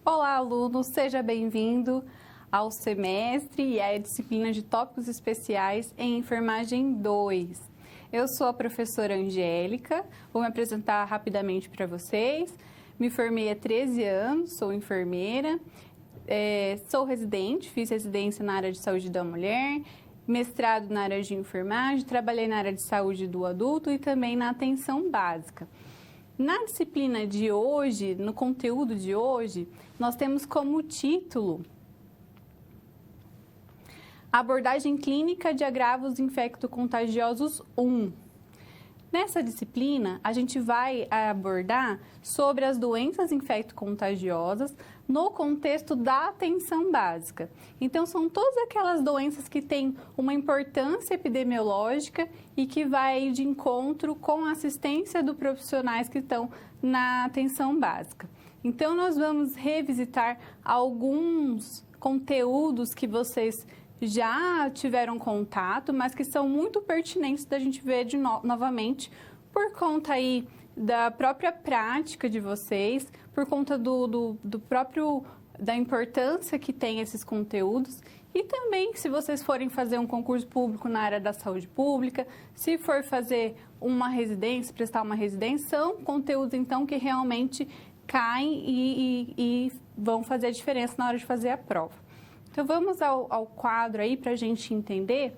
Olá, aluno, seja bem-vindo ao semestre e à disciplina de tópicos especiais em Enfermagem 2. Eu sou a professora Angélica, vou me apresentar rapidamente para vocês. Me formei há 13 anos, sou enfermeira, sou residente, fiz residência na área de saúde da mulher, mestrado na área de enfermagem, trabalhei na área de saúde do adulto e também na atenção básica. Na disciplina de hoje, no conteúdo de hoje, nós temos como título Abordagem Clínica de Agravos Infecto-Contagiosos 1. Nessa disciplina, a gente vai abordar sobre as doenças infecto-contagiosas no contexto da atenção básica. Então, são todas aquelas doenças que têm uma importância epidemiológica e que vai de encontro com a assistência dos profissionais que estão na atenção básica. Então, nós vamos revisitar alguns conteúdos que vocês já tiveram contato, mas que são muito pertinentes da gente ver novamente por conta aí da própria prática de vocês, por conta da importância que tem esses conteúdos e também se vocês forem fazer um concurso público na área da saúde pública, se for fazer uma residência, prestar uma residência, são conteúdos então que realmente caem e vão fazer a diferença na hora de fazer a prova. Então, vamos ao quadro aí para a gente entender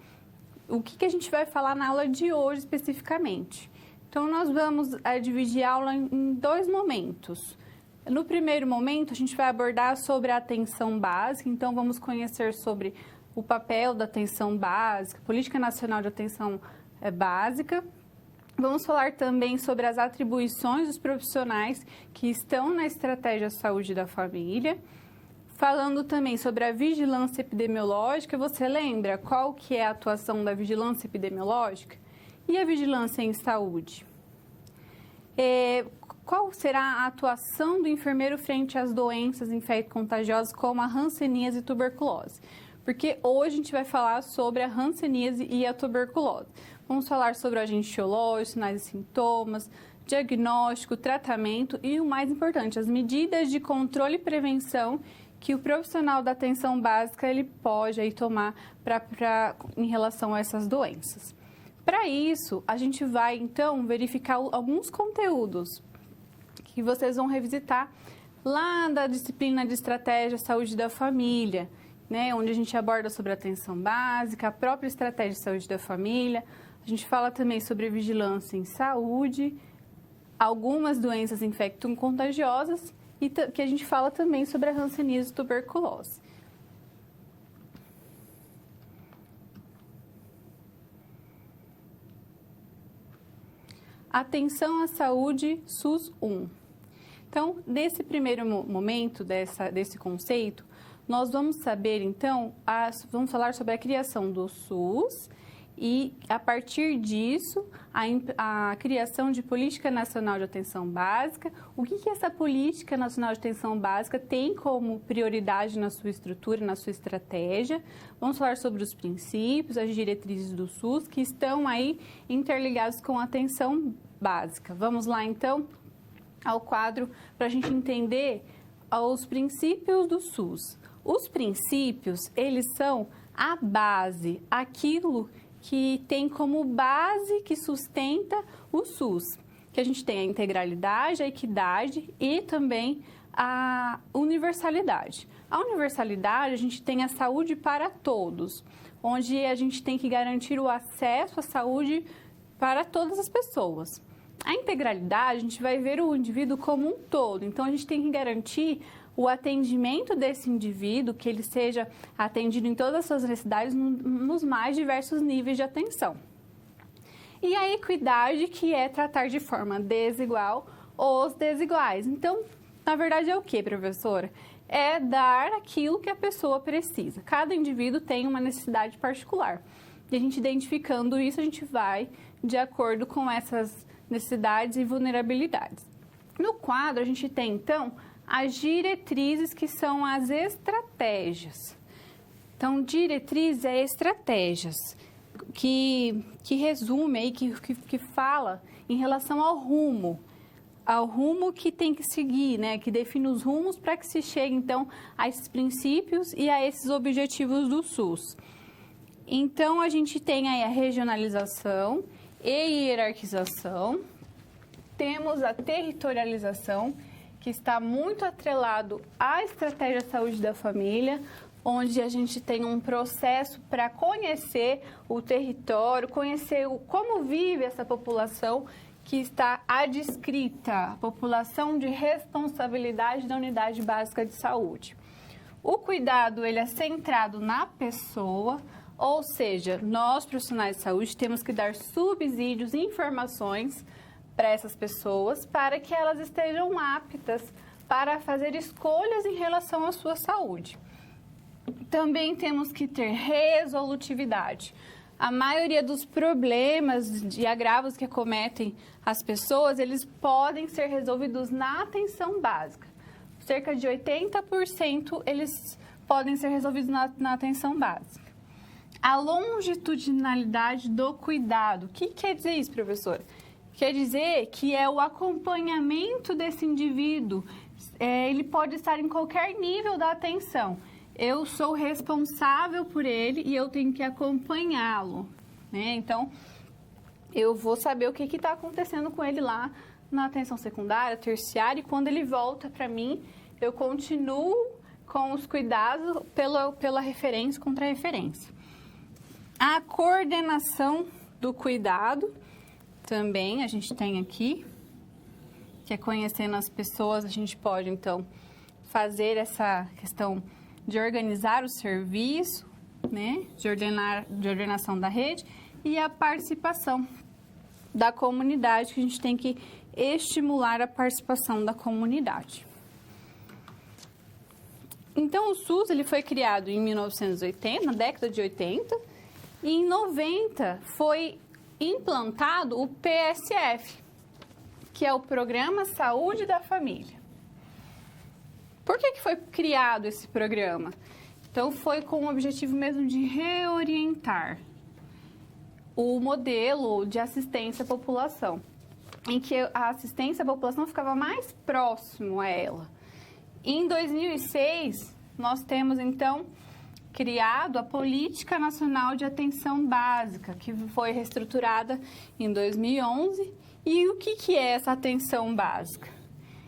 o que a gente vai falar na aula de hoje especificamente. Então, nós vamos dividir a aula em dois momentos. No primeiro momento, a gente vai abordar sobre a atenção básica, então vamos conhecer sobre o papel da atenção básica, Política Nacional de Atenção Básica. Vamos falar também sobre as atribuições dos profissionais que estão na estratégia saúde da família. Falando também sobre a vigilância epidemiológica, você lembra qual que é a atuação da vigilância epidemiológica? E a vigilância em saúde? Qual será a atuação do enfermeiro frente às doenças infecto-contagiosas como a hanseníase e tuberculose? Porque hoje a gente vai falar sobre a hanseníase e a tuberculose. Vamos falar sobre o agente etiológico, sinais e sintomas, diagnóstico, tratamento e o mais importante, as medidas de controle e prevenção que o profissional da atenção básica ele pode aí tomar em relação a essas doenças. Para isso, a gente vai então verificar alguns conteúdos que vocês vão revisitar lá da disciplina de estratégia saúde da família, né, onde a gente aborda sobre a atenção básica, a própria estratégia de saúde da família. A gente fala também sobre vigilância em saúde, algumas doenças infecto-contagiosas e que a gente fala também sobre a hanseníase e tuberculose. Atenção à saúde SUS 1. Então, nesse primeiro momento desse conceito, nós vamos saber, então, vamos falar sobre a criação do SUS e, a partir disso, a criação de Política Nacional de Atenção Básica. O que essa Política Nacional de Atenção Básica tem como prioridade na sua estrutura, na sua estratégia? Vamos falar sobre os princípios, as diretrizes do SUS, que estão aí interligados com a atenção básica. Vamos lá, então, ao quadro para a gente entender os princípios do SUS. Os princípios, eles são a base, aquilo que tem como base que sustenta o SUS, que a gente tem a integralidade, a equidade e também a universalidade. A universalidade, a gente tem a saúde para todos, onde a gente tem que garantir o acesso à saúde para todas as pessoas. A integralidade, a gente vai ver o indivíduo como um todo, então a gente tem que garantir o atendimento desse indivíduo, que ele seja atendido em todas as suas necessidades nos mais diversos níveis de atenção. E a equidade, que é tratar de forma desigual os desiguais. Então, na verdade, é o que, professora? É dar aquilo que a pessoa precisa. Cada indivíduo tem uma necessidade particular. E a gente identificando isso, a gente vai de acordo com essas necessidades e vulnerabilidades. No quadro, a gente tem, então, as diretrizes, que são as estratégias. Então, diretriz é estratégias, que resume aí, que fala em relação ao rumo, ao rumo que tem que seguir, né? Que define os rumos para que se chegue, então, a esses princípios e a esses objetivos do SUS. Então, a gente tem aí a regionalização e hierarquização, temos a territorialização, que está muito atrelado à estratégia de saúde da família, onde a gente tem um processo para conhecer o território, conhecer como vive essa população que está adscrita, a população de responsabilidade da unidade básica de saúde. O cuidado, ele é centrado na pessoa, ou seja, nós profissionais de saúde temos que dar subsídios e informações para essas pessoas para que elas estejam aptas para fazer escolhas em relação à sua saúde. Também temos que ter resolutividade. A maioria dos problemas e agravos que acometem as pessoas, eles podem ser resolvidos na atenção básica. Cerca de 80% eles podem ser resolvidos na atenção básica. A longitudinalidade do cuidado. O que quer dizer isso, professora? Quer dizer que é o acompanhamento desse indivíduo. Ele pode estar em qualquer nível da atenção. Eu sou responsável por ele e eu tenho que acompanhá-lo, né? Então, eu vou saber o que está acontecendo com ele lá na atenção secundária, terciária, e quando ele volta para mim, eu continuo com os cuidados pela referência, contra-referência. A coordenação do cuidado, também a gente tem aqui, que é conhecendo as pessoas, a gente pode, então, fazer essa questão de organizar o serviço, né, de ordenação da rede, e a participação da comunidade, que a gente tem que estimular a participação da comunidade. Então, o SUS ele foi criado em 1980, na década de 80, e em 90 foi implantado o PSF, que é o Programa Saúde da Família. Por que foi criado esse programa? Então, foi com o objetivo mesmo de reorientar o modelo de assistência à população, em que a assistência à população ficava mais próximo a ela. Em 2006, nós temos, então, criado a Política Nacional de Atenção Básica, que foi reestruturada em 2011. E o que é essa atenção básica?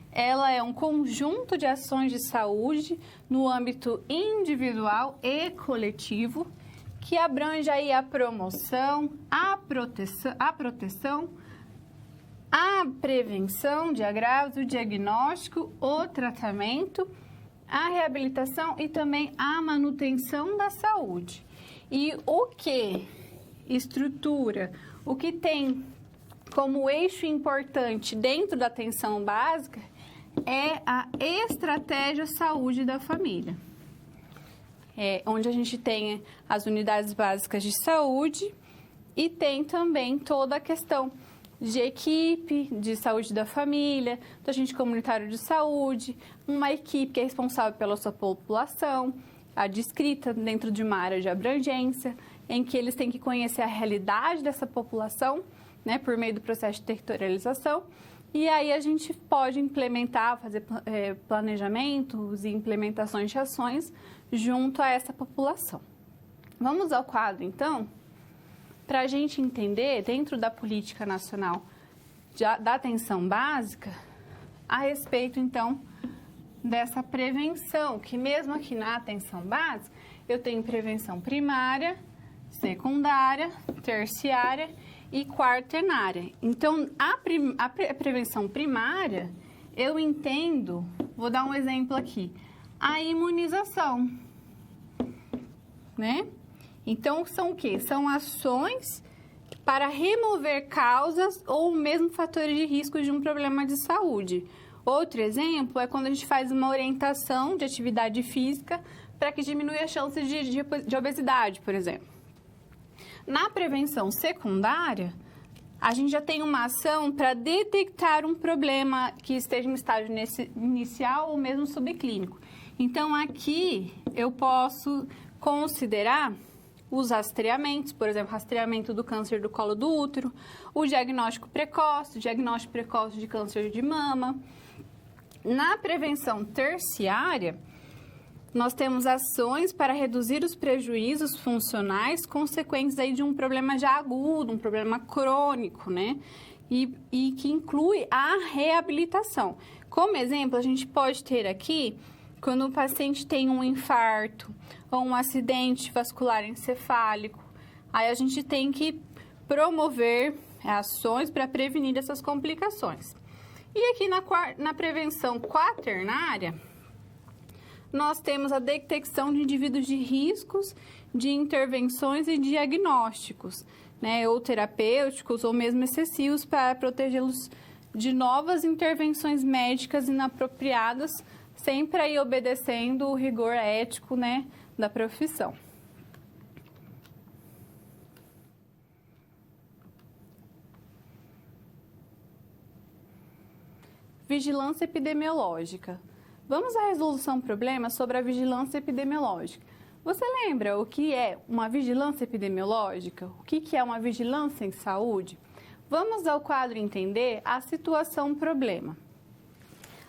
Ela é um conjunto de ações de saúde no âmbito individual e coletivo, que abrange aí a promoção, a proteção, a prevenção de agravos, o diagnóstico, o tratamento, a reabilitação e também a manutenção da saúde. E o que estrutura, o que tem como eixo importante dentro da atenção básica é a estratégia saúde da família. Onde a gente tem as unidades básicas de saúde e tem também toda a questão de equipe de saúde da família, do agente comunitário de saúde, uma equipe que é responsável pela sua população, adscrita dentro de uma área de abrangência, em que eles têm que conhecer a realidade dessa população, né, por meio do processo de territorialização, e aí a gente pode implementar, fazer planejamentos e implementações de ações junto a essa população. Vamos ao quadro, então, para a gente entender, dentro da Política Nacional da Atenção Básica, a respeito, então, dessa prevenção, que mesmo aqui na atenção básica, eu tenho prevenção primária, secundária, terciária e quaternária. Então, a prevenção primária, eu entendo, vou dar um exemplo aqui, a imunização, né? Então, são o quê? São ações para remover causas ou mesmo fatores de risco de um problema de saúde. Outro exemplo é quando a gente faz uma orientação de atividade física para que diminua as chances de obesidade, por exemplo. Na prevenção secundária, a gente já tem uma ação para detectar um problema que esteja em estágio inicial ou mesmo subclínico. Então, aqui eu posso considerar os rastreamentos, por exemplo, rastreamento do câncer do colo do útero, o diagnóstico precoce de câncer de mama. Na prevenção terciária, nós temos ações para reduzir os prejuízos funcionais consequentes aí de um problema já agudo, um problema crônico, né? E que inclui a reabilitação. Como exemplo, a gente pode ter aqui, quando o paciente tem um infarto ou um acidente vascular encefálico, aí a gente tem que promover ações para prevenir essas complicações. E aqui na prevenção quaternária, nós temos a detecção de indivíduos de riscos, de intervenções e diagnósticos, né, ou terapêuticos ou mesmo excessivos para protegê-los de novas intervenções médicas inapropriadas, sempre aí obedecendo o rigor ético, né, da profissão. Vigilância epidemiológica. Vamos à resolução problema sobre a vigilância epidemiológica. Você lembra o que é uma vigilância epidemiológica? O que é uma vigilância em saúde? Vamos ao quadro entender a situação problema.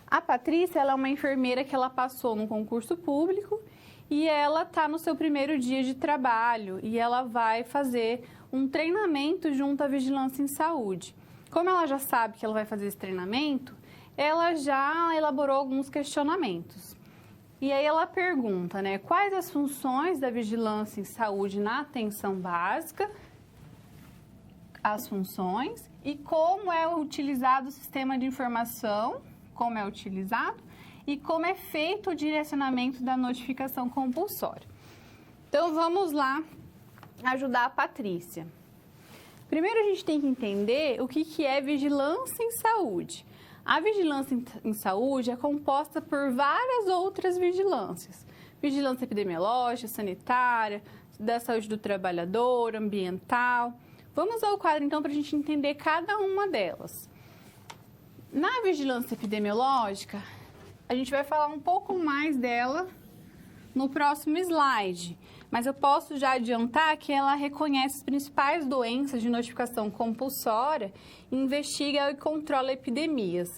A Patrícia, ela é uma enfermeira que ela passou no concurso público e ela está no seu primeiro dia de trabalho e ela vai fazer um treinamento junto à vigilância em saúde. Como ela já sabe que ela vai fazer esse treinamento, ela já elaborou alguns questionamentos. E aí ela pergunta, né, quais as funções da vigilância em saúde na atenção básica, as funções e como é utilizado o sistema de informação, como é utilizado e como é feito o direcionamento da notificação compulsória. Então, vamos lá ajudar a Patrícia. Primeiro, a gente tem que entender o que é vigilância em saúde. A vigilância em saúde é composta por várias outras vigilâncias. Vigilância epidemiológica, sanitária, da saúde do trabalhador, ambiental. Vamos ao quadro, então, para a gente entender cada uma delas. Na vigilância epidemiológica, a gente vai falar um pouco mais dela no próximo slide. Mas eu posso já adiantar que ela reconhece as principais doenças de notificação compulsória, investiga e controla epidemias.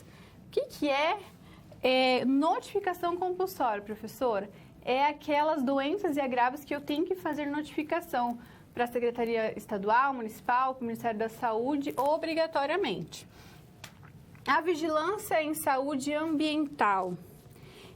O que é notificação compulsória, professora? É aquelas doenças e agravos que eu tenho que fazer notificação para a Secretaria Estadual, Municipal, para o Ministério da Saúde, obrigatoriamente. A vigilância em saúde ambiental.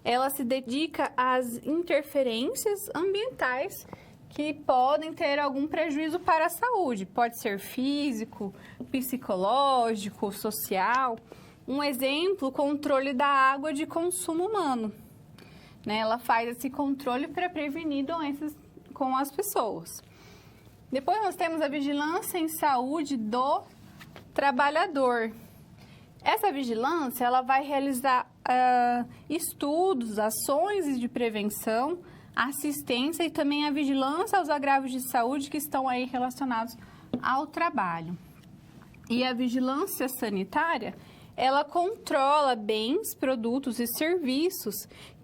Ela se dedica às interferências ambientais que podem ter algum prejuízo para a saúde. Pode ser físico, psicológico, social. Um exemplo, controle da água de consumo humano. Né? Ela faz esse controle para prevenir doenças com as pessoas. Depois nós temos a vigilância em saúde do trabalhador. Essa vigilância ela vai realizar estudos, ações de prevenção, assistência e também a vigilância aos agravos de saúde que estão aí relacionados ao trabalho. E a vigilância sanitária, ela controla bens, produtos e serviços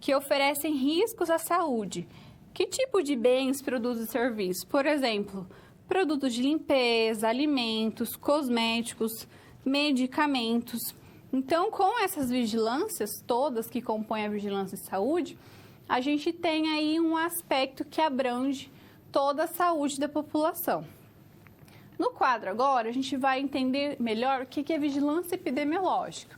que oferecem riscos à saúde. Que tipo de bens, produtos e serviços? Por exemplo, produtos de limpeza, alimentos, cosméticos, medicamentos. Então, com essas vigilâncias todas que compõem a vigilância em saúde, a gente tem aí um aspecto que abrange toda a saúde da população. No quadro agora, a gente vai entender melhor o que é vigilância epidemiológica.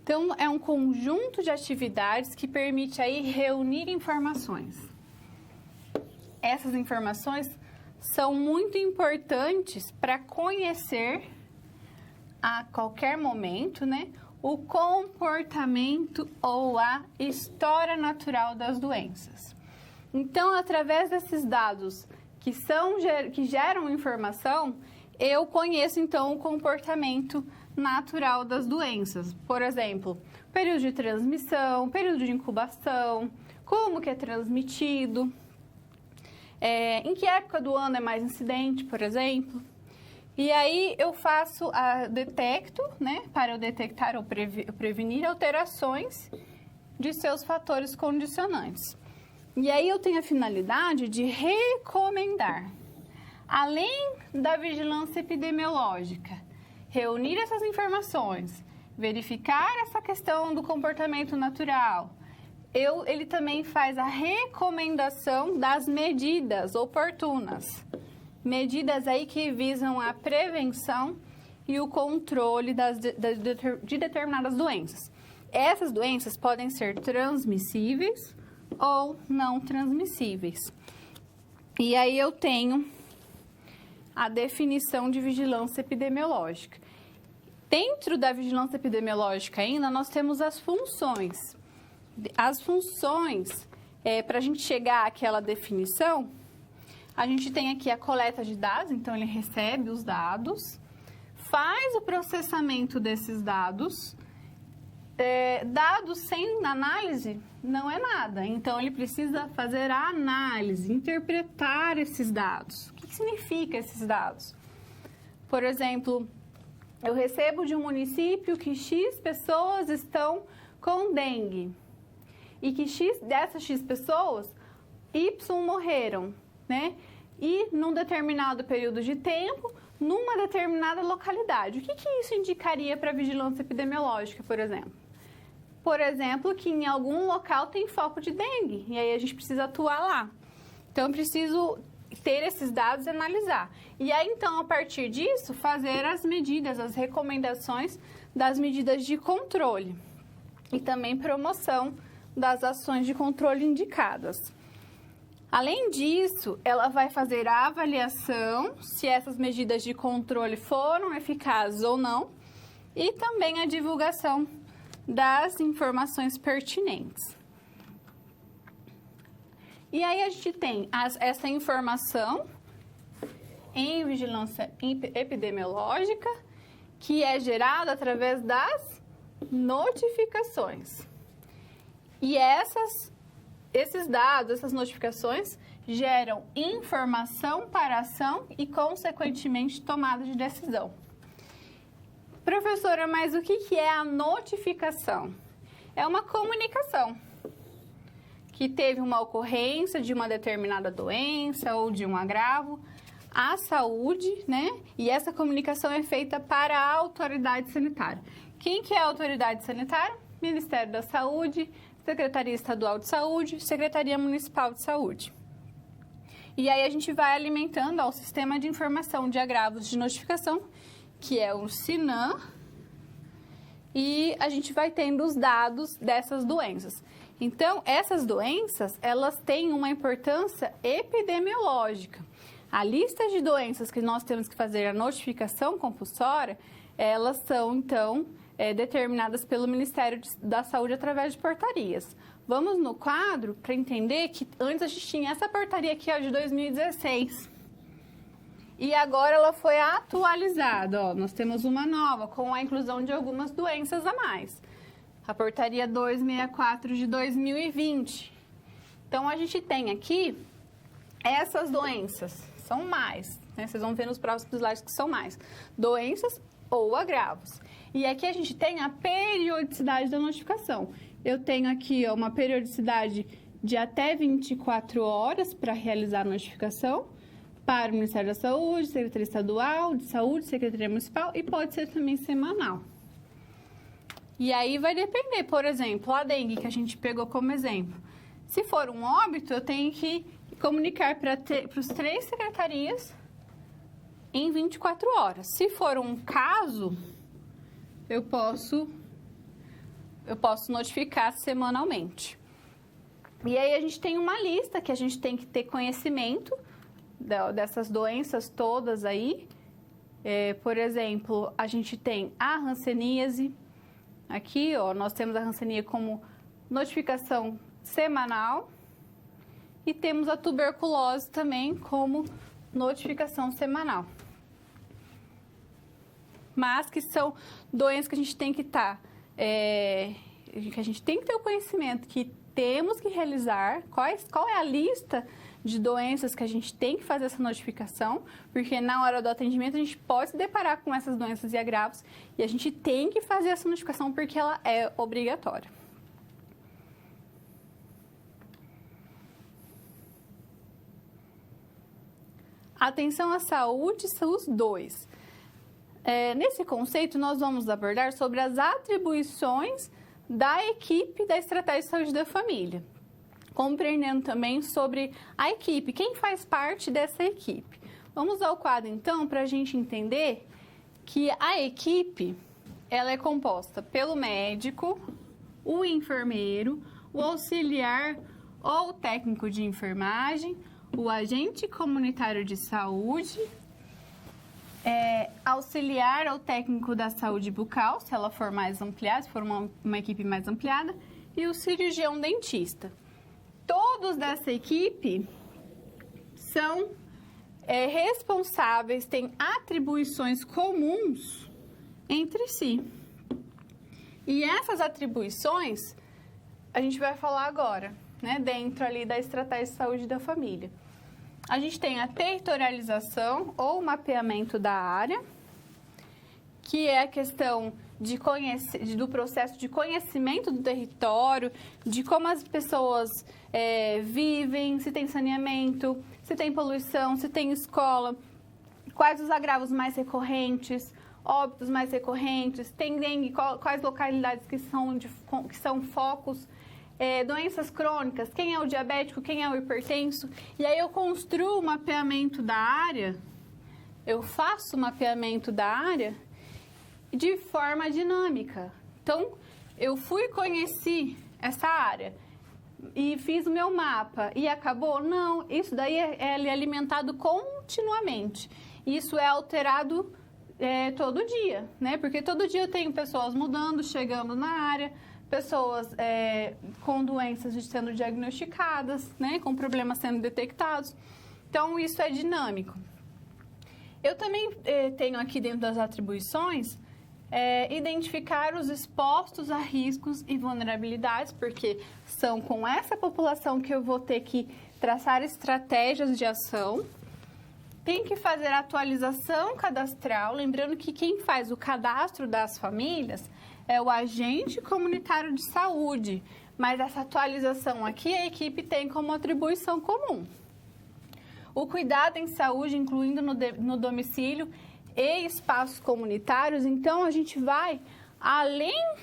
Então, é um conjunto de atividades que permite aí reunir informações. Essas informações são muito importantes para conhecer a qualquer momento, né, o comportamento ou a história natural das doenças. Então, através desses dados que geram informação, eu conheço, então, o comportamento natural das doenças. Por exemplo, período de transmissão, período de incubação, como que é transmitido, em que época do ano é mais incidente, por exemplo. E aí eu detecto, né, para eu detectar ou prevenir alterações de seus fatores condicionantes. E aí eu tenho a finalidade de recomendar, além da vigilância epidemiológica, reunir essas informações, verificar essa questão do comportamento natural. Ele também faz a recomendação das medidas oportunas. Medidas aí que visam a prevenção e o controle de determinadas doenças. Essas doenças podem ser transmissíveis ou não transmissíveis. E aí eu tenho a definição de vigilância epidemiológica. Dentro da vigilância epidemiológica ainda, nós temos as funções. As funções, para a gente chegar àquela definição, a gente tem aqui a coleta de dados, então ele recebe os dados, faz o processamento desses dados. Dados sem análise não é nada, então ele precisa fazer a análise, interpretar esses dados. O que significa esses dados? Por exemplo, eu recebo de um município que X pessoas estão com dengue e que dessas X pessoas, Y morreram, né? E num determinado período de tempo, numa determinada localidade. O que isso indicaria para a vigilância epidemiológica, por exemplo? Por exemplo, que em algum local tem foco de dengue, e aí a gente precisa atuar lá. Então, eu preciso ter esses dados e analisar. E aí, então, a partir disso, fazer as medidas, as recomendações das medidas de controle. E também promoção das ações de controle indicadas. Além disso, ela vai fazer a avaliação se essas medidas de controle foram eficazes ou não, e também a divulgação das informações pertinentes. E aí a gente tem essa informação em vigilância epidemiológica, que é gerada através das notificações. E esses dados, essas notificações, geram informação para ação e, consequentemente, tomada de decisão. Professora, mas o que é a notificação? É uma comunicação que teve uma ocorrência de uma determinada doença ou de um agravo à saúde, né? E essa comunicação é feita para a autoridade sanitária. Quem que é a autoridade sanitária? Ministério da Saúde, Secretaria Estadual de Saúde, Secretaria Municipal de Saúde. E aí a gente vai alimentando o sistema de informação de agravos de notificação, que é o SINAM, e a gente vai tendo os dados dessas doenças. Então, essas doenças, elas têm uma importância epidemiológica. A lista de doenças que nós temos que fazer a notificação compulsória, elas são, então, determinadas pelo Ministério da Saúde através de portarias. Vamos no quadro para entender que antes a gente tinha essa portaria aqui, ó, de 2016. E agora ela foi atualizada, ó, nós temos uma nova, com a inclusão de algumas doenças a mais. A portaria 264 de 2020. Então, a gente tem aqui essas doenças, são mais, né? Vocês vão ver nos próximos slides que são mais. Doenças ou agravos. E aqui a gente tem a periodicidade da notificação. Eu tenho aqui, ó, uma periodicidade de até 24 horas para realizar a notificação, para o Ministério da Saúde, Secretaria Estadual de Saúde, Secretaria Municipal, e pode ser também semanal. E aí vai depender, por exemplo, a dengue que a gente pegou como exemplo. Se for um óbito, eu tenho que comunicar para as 3 secretarias em 24 horas. Se for um caso, eu posso notificar semanalmente. E aí a gente tem uma lista que a gente tem que ter conhecimento dessas doenças todas aí. Por exemplo, a gente tem a hanseníase. Aqui, ó, nós temos a hanseníase como notificação semanal e temos a tuberculose também como notificação semanal. Mas que são doenças que a gente tem que estar, que a gente tem que ter o conhecimento que temos que realizar, qual é a lista de doenças que a gente tem que fazer essa notificação, porque na hora do atendimento a gente pode se deparar com essas doenças e agravos e a gente tem que fazer essa notificação porque ela é obrigatória. Atenção à saúde, SUS 2. Nesse conceito, nós vamos abordar sobre as atribuições da equipe da Estratégia de Saúde da Família, compreendendo também sobre a equipe, quem faz parte dessa equipe. Vamos ao quadro, então, para a gente entender que a equipe ela é composta pelo médico, o enfermeiro, o auxiliar ou técnico de enfermagem, o agente comunitário de saúde, auxiliar ou técnico da saúde bucal, se ela for mais ampliada, se for uma equipe mais ampliada, e o cirurgião dentista. Todos dessa equipe são responsáveis, têm atribuições comuns entre si. E essas atribuições a gente vai falar agora, né, dentro ali da Estratégia de Saúde da Família. A gente tem a territorialização ou mapeamento da área, que é a questão do processo de conhecimento do território, de como as pessoas vivem, se tem saneamento, se tem poluição, se tem escola, quais os agravos mais recorrentes, óbitos mais recorrentes, tem dengue, quais localidades que são focos, doenças crônicas, quem é o diabético, quem é o hipertenso. E aí eu construo o mapeamento da área, eu faço o mapeamento da área de forma dinâmica. Então, eu conheci essa área e fiz o meu mapa e acabou? Não, isso daí é alimentado continuamente. Isso é alterado todo dia, né? Porque todo dia eu tenho pessoas mudando, chegando na área, pessoas com doenças sendo diagnosticadas, né? Com problemas sendo detectados. Então, isso é dinâmico. Eu também tenho aqui dentro das atribuições identificar os expostos a riscos e vulnerabilidades, porque são com essa população que eu vou ter que traçar estratégias de ação. Tem que fazer atualização cadastral, lembrando que quem faz o cadastro das famílias é o agente comunitário de saúde, mas essa atualização aqui a equipe tem como atribuição comum. O cuidado em saúde, incluindo no domicílio e espaços comunitários, então a gente vai além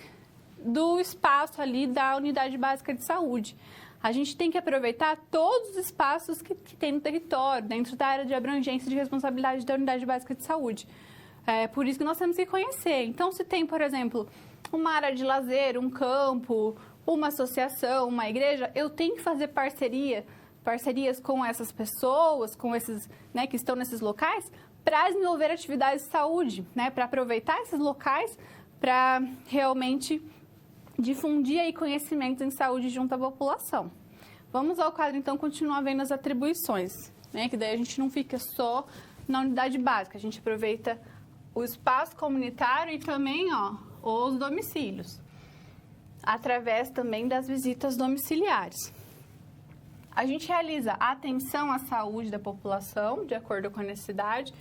do espaço ali da unidade básica de saúde. A gente tem que aproveitar todos os espaços que tem no território, dentro da área de abrangência de responsabilidade da unidade básica de saúde. Por isso que nós temos que conhecer. Então, se tem, por exemplo, uma área de lazer, um campo, uma associação, uma igreja, eu tenho que fazer parcerias com essas pessoas, com esses, né, que estão nesses locais, para desenvolver atividades de saúde, né, para aproveitar esses locais para realmente difundir aí conhecimentos em saúde junto à população. Vamos ao quadro, então, continuar vendo as atribuições, né, que daí a gente não fica só na unidade básica, a gente aproveita o espaço comunitário e também, os domicílios, através também das visitas domiciliares. A gente realiza a atenção à saúde da população, de acordo com a necessidade.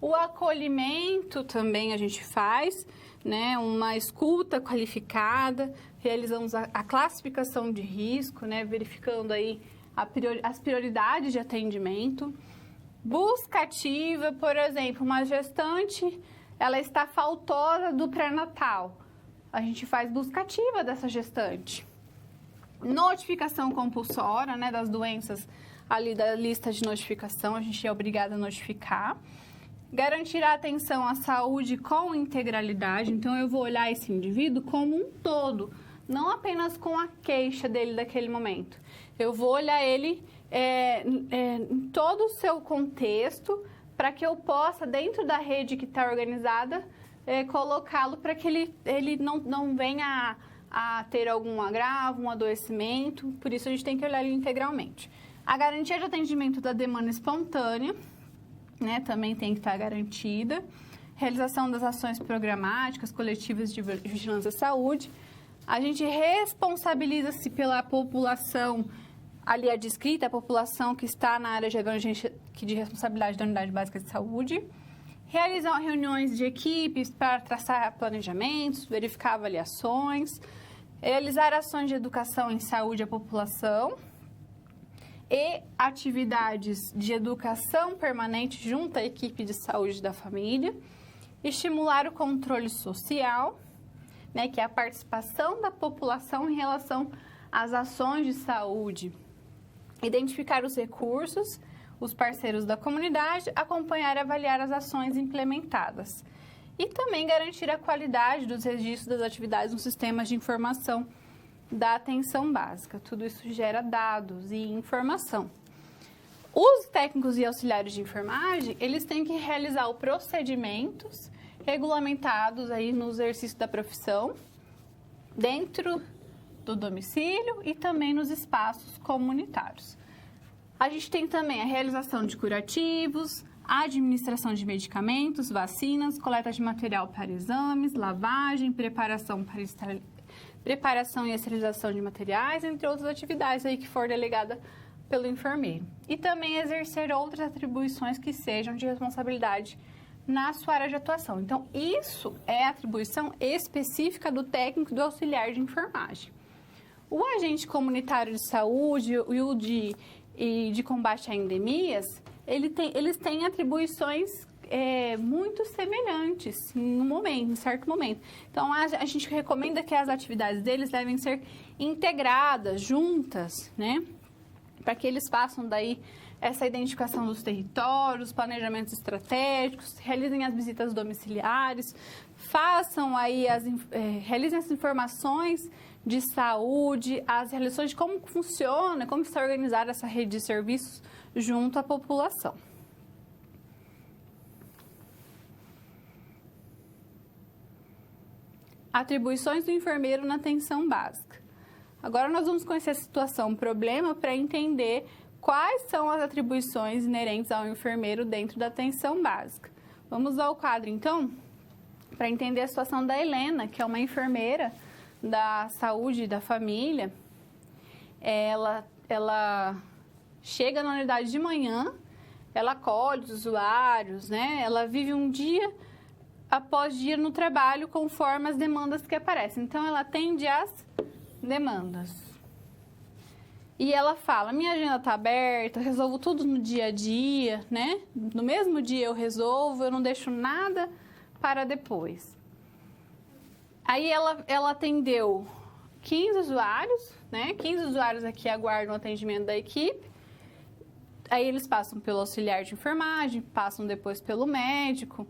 O acolhimento também a gente faz, né? Uma escuta qualificada, realizamos a classificação de risco, né? Verificando aí as prioridades de atendimento. Busca ativa, por exemplo, uma gestante, ela está faltosa do pré-natal. A gente faz busca ativa dessa gestante. Notificação compulsória, né, das doenças ali da lista de notificação, a gente é obrigado a notificar. Garantir a atenção à saúde com integralidade, então eu vou olhar esse indivíduo como um todo, não apenas com a queixa dele daquele momento. Eu vou olhar ele em todo o seu contexto, para que eu possa, dentro da rede que está organizada, colocá-lo para que ele não venha a ter algum agravo, um adoecimento, por isso a gente tem que olhar ele integralmente. A garantia de atendimento da demanda espontânea, né, também tem que estar garantida. Realização das ações programáticas, coletivas de vigilância à saúde. A gente responsabiliza-se pela população ali é descrita, a população que está na área de abrangência de responsabilidade da unidade básica de saúde. Realizar reuniões de equipes para traçar planejamentos, verificar avaliações, realizar ações de educação em saúde à população e atividades de educação permanente junto à equipe de saúde da família, estimular o controle social, né, que é a participação da população em relação às ações de saúde, identificar os recursos, os parceiros da comunidade, acompanhar e avaliar as ações implementadas. E também garantir a qualidade dos registros das atividades nos sistemas de informação da atenção básica. Tudo isso gera dados e informação. Os técnicos e auxiliares de enfermagem, eles têm que realizar os procedimentos regulamentados aí no exercício da profissão, dentro do domicílio e também nos espaços comunitários. A gente tem também a realização de curativos, a administração de medicamentos, vacinas, coleta de material para exames, lavagem, preparação e esterilização de materiais, entre outras atividades aí que for delegada pelo enfermeiro. E também exercer outras atribuições que sejam de responsabilidade na sua área de atuação. Então, isso é atribuição específica do técnico e do auxiliar de enfermagem. O agente comunitário de saúde e o de combate a endemias, eles têm atribuições muito semelhantes em certo momento. Então, a gente recomenda que as atividades deles devem ser integradas, juntas, né? Para que eles façam daí essa identificação dos territórios, planejamentos estratégicos, realizem as visitas domiciliares, façam aí realizem as informações de saúde, as relações de como funciona, como está organizada essa rede de serviços junto à população. Atribuições do enfermeiro na atenção básica. Agora nós vamos conhecer a situação, problema, para entender quais são as atribuições inerentes ao enfermeiro dentro da atenção básica. Vamos ao quadro, então, para entender a situação da Helena, que é uma enfermeira da saúde da família. Ela chega na unidade de manhã, ela acolhe os usuários, né? Ela vive um dia após dia no trabalho conforme as demandas que aparecem. Então, ela atende às demandas. E ela fala, minha agenda está aberta, eu resolvo tudo no dia a dia, né? No mesmo dia eu resolvo, eu não deixo nada para depois. Aí ela atendeu 15 usuários, né? 15 usuários aqui aguardam o atendimento da equipe. Aí eles passam pelo auxiliar de enfermagem, passam depois pelo médico,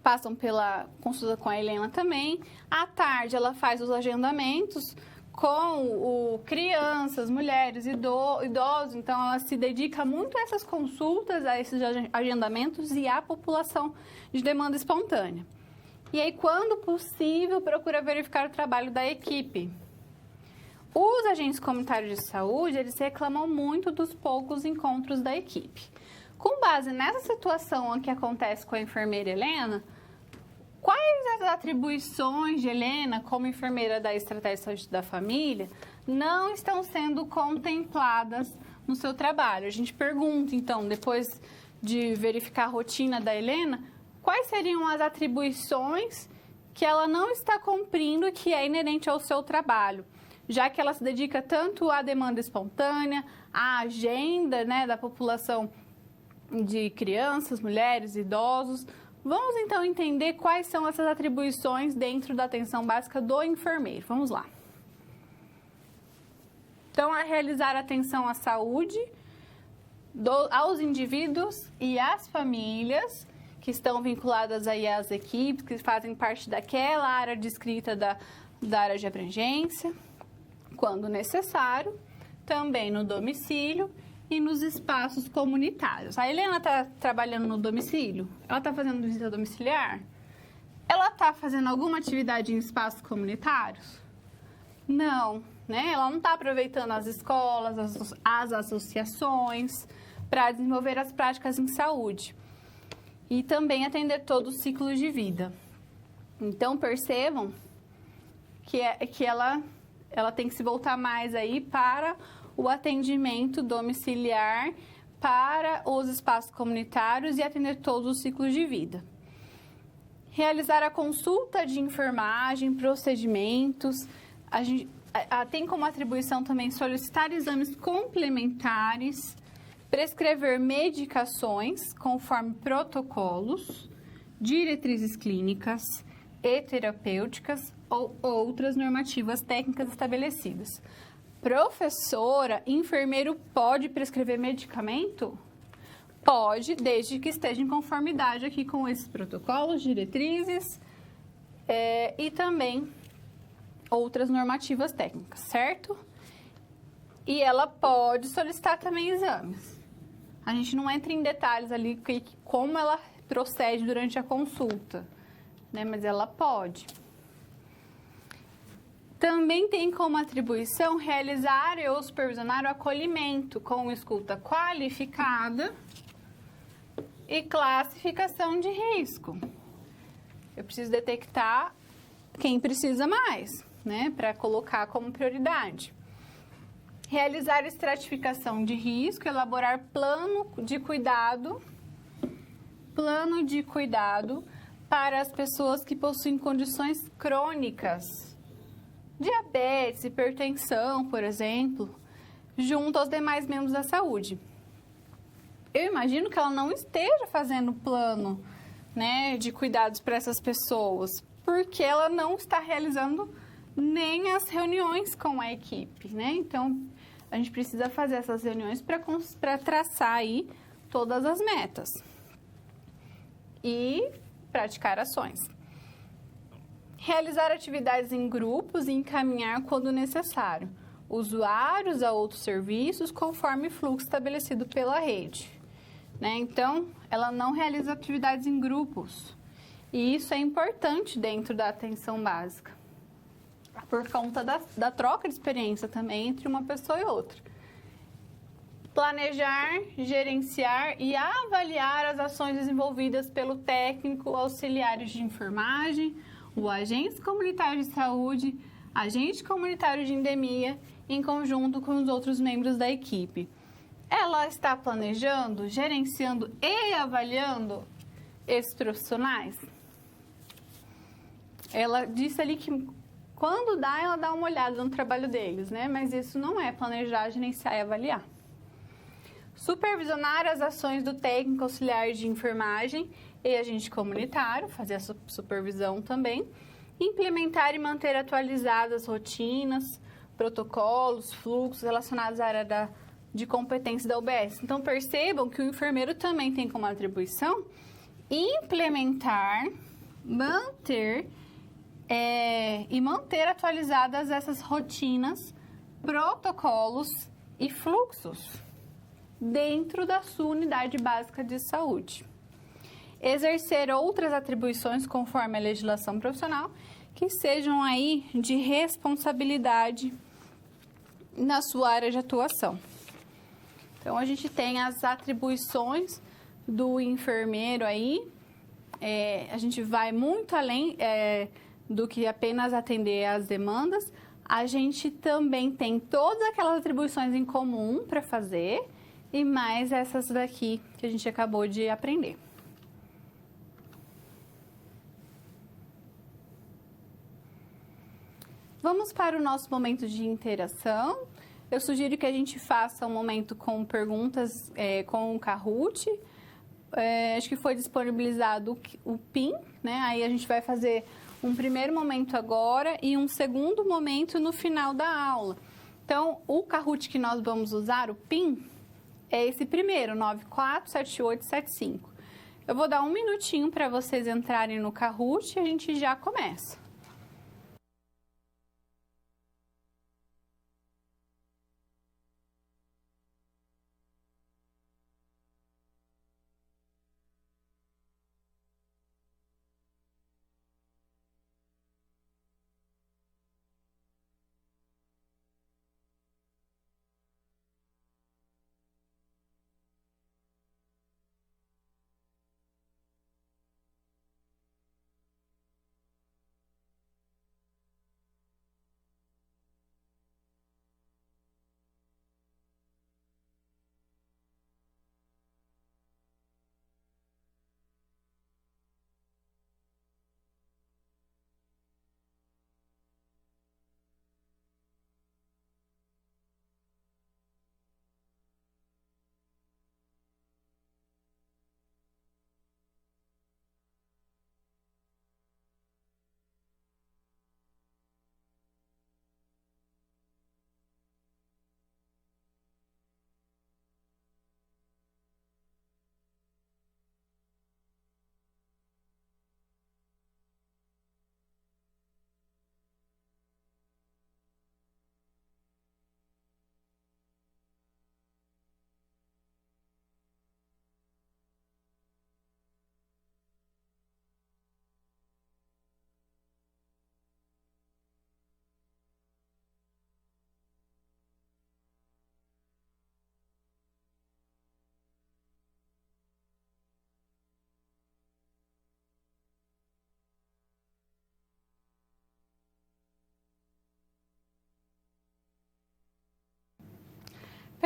passam pela consulta com a Helena também. À tarde, ela faz os agendamentos com crianças, mulheres, idosos. Então, ela se dedica muito a essas consultas, a esses agendamentos e à população de demanda espontânea. E aí, quando possível, procura verificar o trabalho da equipe. Os agentes comunitários de saúde, eles reclamam muito dos poucos encontros da equipe. Com base nessa situação que acontece com a enfermeira Helena, quais as atribuições de Helena como enfermeira da Estratégia de Saúde da Família não estão sendo contempladas no seu trabalho? A gente pergunta, então, depois de verificar a rotina da Helena, quais seriam as atribuições que ela não está cumprindo e que é inerente ao seu trabalho, já que ela se dedica tanto à demanda espontânea, à agenda, né, da população de crianças, mulheres, idosos. Vamos, então, entender quais são essas atribuições dentro da atenção básica do enfermeiro. Vamos lá. Então, a realizar atenção à saúde aos indivíduos e às famílias que estão vinculadas aí às equipes, que fazem parte daquela área descrita da área de abrangência, quando necessário, também no domicílio e nos espaços comunitários. A Helena está trabalhando no domicílio? Ela está fazendo visita domiciliar? Ela está fazendo alguma atividade em espaços comunitários? Não, né? Ela não está aproveitando as escolas, as associações para desenvolver as práticas em saúde e também atender todo o ciclo de vida. Então, percebam que ela tem que se voltar mais aí para o atendimento domiciliar, para os espaços comunitários e atender todos os ciclos de vida. Realizar a consulta de enfermagem, procedimentos. tem como atribuição também solicitar exames complementares, prescrever medicações conforme protocolos, diretrizes clínicas e terapêuticas ou outras normativas técnicas estabelecidas. Professora, enfermeiro pode prescrever medicamento? Pode, desde que esteja em conformidade aqui com esses protocolos, diretrizes e também outras normativas técnicas, certo? E ela pode solicitar também exames. A gente não entra em detalhes ali como ela procede durante a consulta, né? Mas ela pode. Também tem como atribuição realizar ou supervisionar o acolhimento com escuta qualificada e classificação de risco. Eu preciso detectar quem precisa mais, né, para colocar como prioridade. Realizar estratificação de risco, elaborar plano de cuidado para as pessoas que possuem condições crônicas, diabetes, hipertensão, por exemplo, junto aos demais membros da saúde. Eu imagino que ela não esteja fazendo plano, né, de cuidados para essas pessoas, porque ela não está realizando nem as reuniões com a equipe, né? Então, a gente precisa fazer essas reuniões para traçar aí todas as metas e praticar ações. Realizar atividades em grupos e encaminhar quando necessário usuários a outros serviços conforme fluxo estabelecido pela rede, né? Então, ela não realiza atividades em grupos. E isso é importante dentro da atenção básica, por conta da troca de experiência também entre uma pessoa e outra. Planejar, gerenciar e avaliar as ações desenvolvidas pelo técnico, auxiliares de enfermagem, o agente comunitário de saúde, agente comunitário de endemia, em conjunto com os outros membros da equipe. Ela está planejando, gerenciando e avaliando esses profissionais? Ela disse ali que quando dá, ela dá uma olhada no trabalho deles, né? Mas isso não é planejar, gerenciar e avaliar. Supervisionar as ações do técnico auxiliar de enfermagem e agente comunitário, fazer a supervisão também. Implementar e manter atualizadas rotinas, protocolos, fluxos relacionados à área de competência da UBS. Então, percebam que o enfermeiro também tem como atribuição implementar, manter e manter atualizadas essas rotinas, protocolos e fluxos dentro da sua unidade básica de saúde. Exercer outras atribuições conforme a legislação profissional que sejam aí de responsabilidade na sua área de atuação. Então, a gente tem as atribuições do enfermeiro aí, a gente vai muito além do que apenas atender às demandas. A gente também tem todas aquelas atribuições em comum para fazer e mais essas daqui que a gente acabou de aprender. Vamos para o nosso momento de interação. Eu sugiro que a gente faça um momento com perguntas com o Kahoot. Acho que foi disponibilizado o PIN, né? Aí a gente vai fazer um primeiro momento agora e um segundo momento no final da aula. Então, o Kahoot que nós vamos usar, o PIN, é esse primeiro, 947875. Eu vou dar um minutinho para vocês entrarem no Kahoot e a gente já começa.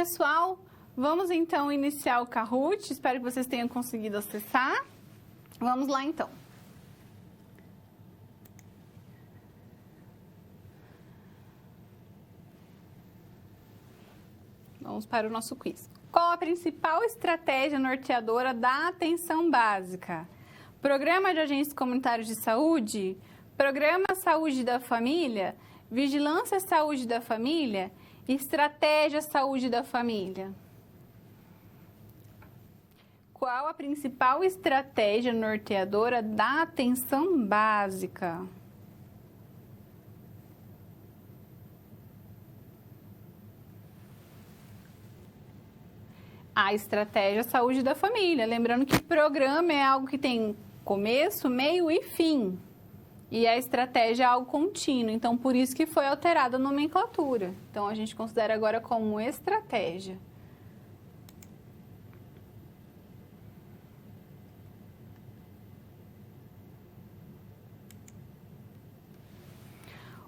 Pessoal, vamos então iniciar o Kahoot. Espero que vocês tenham conseguido acessar. Vamos lá então. Vamos para o nosso quiz. Qual a principal estratégia norteadora da atenção básica? Programa de agentes comunitários de saúde? Programa Saúde da Família? Vigilância Saúde da Família? Estratégia Saúde da Família? Qual a principal estratégia norteadora da atenção básica? A estratégia Saúde da Família. Lembrando que programa é algo que tem começo, meio e fim. E a estratégia é algo contínuo. Então, por isso que foi alterada a nomenclatura. Então, a gente considera agora como estratégia.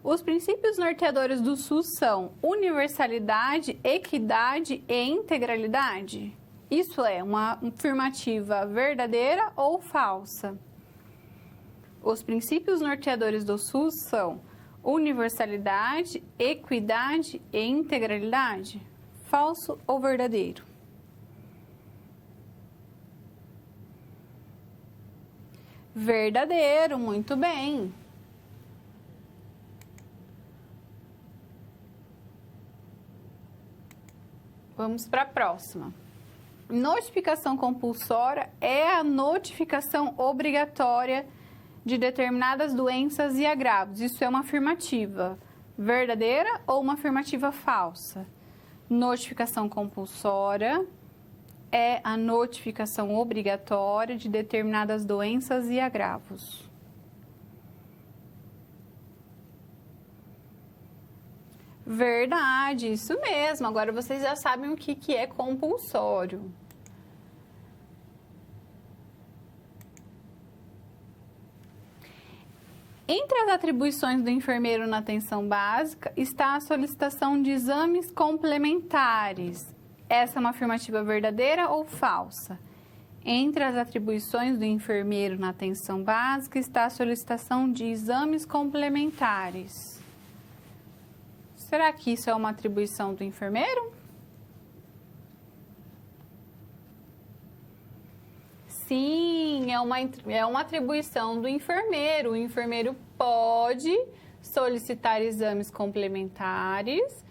Os princípios norteadores do SUS são universalidade, equidade e integralidade. Isso é uma afirmativa verdadeira ou falsa? Os princípios norteadores do SUS são universalidade, equidade e integralidade. Falso ou verdadeiro? Verdadeiro, muito bem. Vamos para a próxima. Notificação compulsória é a notificação obrigatória de determinadas doenças e agravos. Isso é uma afirmativa verdadeira ou uma afirmativa falsa? Notificação compulsória é a notificação obrigatória de determinadas doenças e agravos. Verdade, isso mesmo. Agora vocês já sabem o que é compulsório. Entre as atribuições do enfermeiro na atenção básica está a solicitação de exames complementares. Essa é uma afirmativa verdadeira ou falsa? Entre as atribuições do enfermeiro na atenção básica está a solicitação de exames complementares. Será que isso é uma atribuição do enfermeiro? Sim, é uma atribuição do enfermeiro. O enfermeiro pode solicitar exames complementares,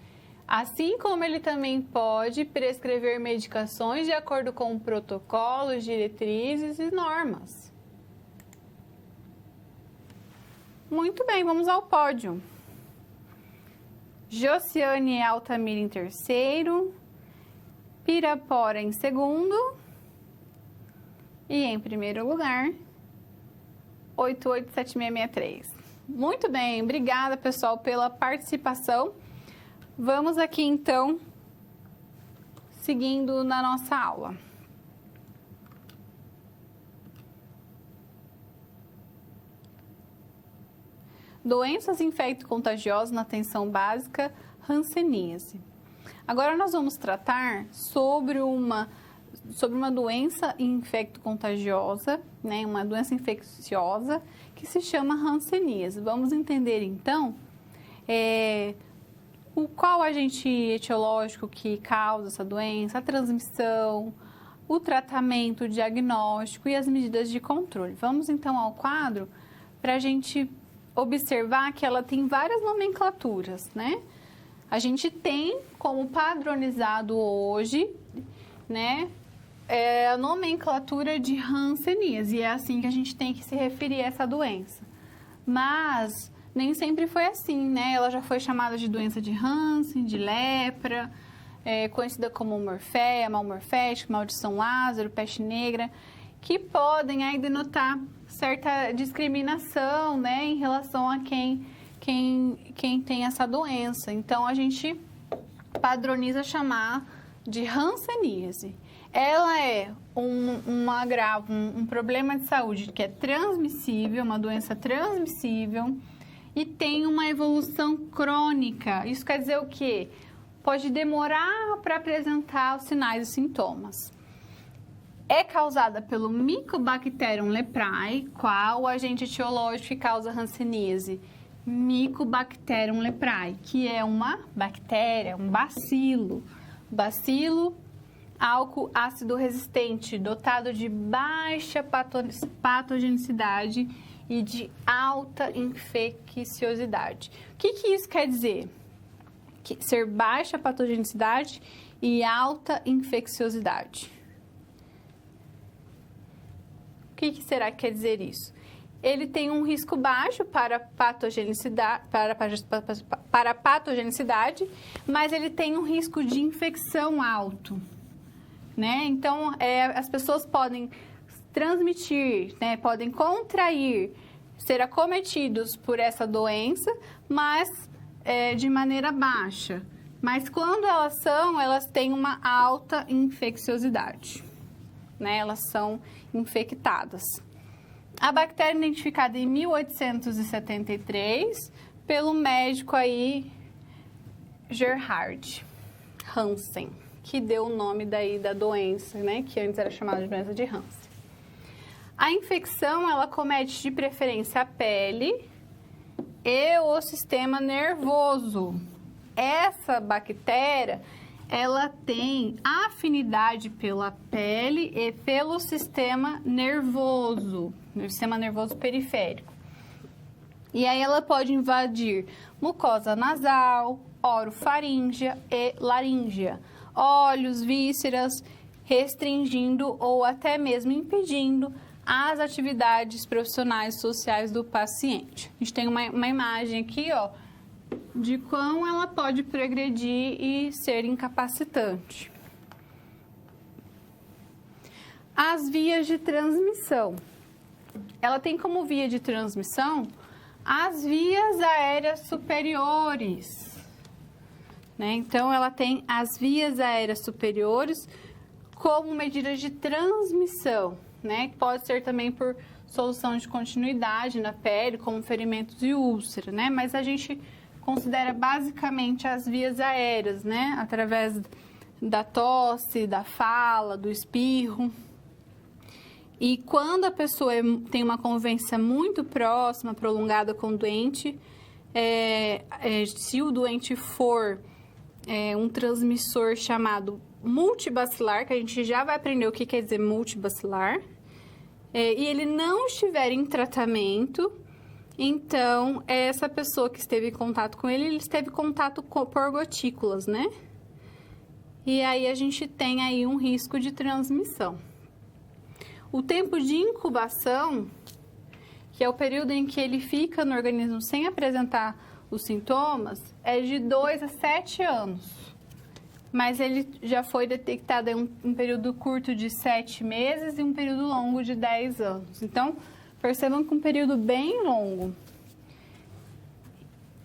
assim como ele também pode prescrever medicações de acordo com protocolos, diretrizes e normas. Muito bem, vamos ao pódio. Josiane Altamira em terceiro, Pirapora em segundo e em primeiro lugar, 887663. Muito bem, obrigada pessoal pela participação. Vamos aqui então, seguindo na nossa aula. Doenças infecto-contagiosas na atenção básica, hanseníase. Agora nós vamos tratar sobre uma doença infecto-contagiosa, né, uma doença infecciosa que se chama hanseníase. Vamos entender então qual agente etiológico que causa essa doença, a transmissão, o tratamento, o diagnóstico e as medidas de controle. Vamos então ao quadro para a gente observar que ela tem várias nomenclaturas, né? A gente tem como padronizado hoje, né, a nomenclatura de hanseníase, e é assim que a gente tem que se referir a essa doença. Mas nem sempre foi assim, né? Ela já foi chamada de doença de Hansen, de lepra, conhecida como morféia, mal morfética, maldição Lázaro, peste negra, que podem aí denotar certa discriminação, né, em relação a quem tem essa doença. Então, a gente padroniza chamar de hanseníase. Ela é um agravo, um problema de saúde que é transmissível, uma doença transmissível e tem uma evolução crônica. Isso quer dizer o quê? pode demorar para apresentar os sinais e sintomas. É causada pelo Mycobacterium leprae. Qual o agente etiológico que causa hanseníase? Mycobacterium leprae, que é uma bactéria, um bacilo. Bacilo álcool ácido resistente, dotado de baixa patogenicidade e de alta infecciosidade. O que isso quer dizer? Ser baixa patogenicidade e alta infecciosidade. O que será que quer dizer isso? Ele tem um risco baixo para patogenicidade, mas ele tem um risco de infecção alto, né? Então, as pessoas podem transmitir, né? Podem contrair, ser acometidos por essa doença, mas de maneira baixa. Mas quando elas têm uma alta infecciosidade, né? Elas são infectadas. A bactéria identificada em 1873 pelo médico aí Gerhard Hansen, que deu o nome daí da doença, né? Que antes era chamada de doença de Hansen. A infecção, ela comete de preferência a pele e o sistema nervoso. Essa bactéria, ela tem afinidade pela pele e pelo sistema nervoso periférico. E aí ela pode invadir mucosa nasal, orofaríngea e laríngea, olhos, vísceras, restringindo ou até mesmo impedindo as atividades profissionais e sociais do paciente. A gente tem uma imagem aqui, ó, de quão ela pode progredir e ser incapacitante. As vias de transmissão. Ela tem como via de transmissão as vias aéreas superiores, né? Então, ela tem as vias aéreas superiores como medida de transmissão, né? Pode ser também por solução de continuidade na pele, como ferimentos e úlcera, né? Mas a gente considera basicamente as vias aéreas, né? Através da tosse, da fala, do espirro. E quando a pessoa tem uma convivência muito próxima, prolongada com o doente, se o doente for um transmissor chamado multibacilar, que a gente já vai aprender o que quer dizer multibacilar, e ele não estiver em tratamento, então, essa pessoa que esteve em contato com ele esteve em contato por gotículas, né? E aí a gente tem aí um risco de transmissão. O tempo de incubação, que é o período em que ele fica no organismo sem apresentar os sintomas, é de 2 a 7 anos. Mas ele já foi detectado em um período curto de 7 meses e um período longo de 10 anos. Então, percebam que um período bem longo.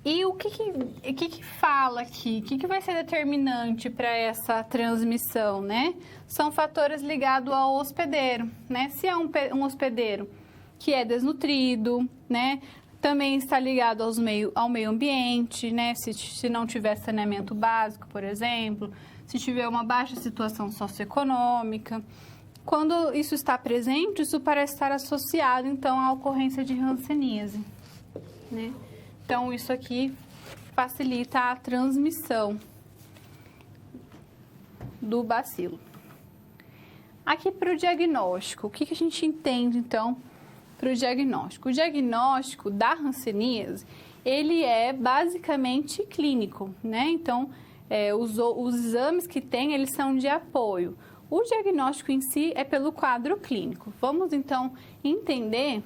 E o que fala aqui? O que vai ser determinante para essa transmissão, né? São fatores ligados ao hospedeiro, né? Se é um hospedeiro que é desnutrido, né? Também está ligado ao meio ambiente, né? Se não tiver saneamento básico, por exemplo, se tiver uma baixa situação socioeconômica. Quando isso está presente, isso parece estar associado, então, à ocorrência de hanseníase, né? Então, isso aqui facilita a transmissão do bacilo. Aqui para o diagnóstico, o que a gente entende, então, para o diagnóstico? O diagnóstico da hanseníase, ele é basicamente clínico, né? Então, os exames que tem, eles são de apoio. O diagnóstico em si é pelo quadro clínico. Vamos, então, entender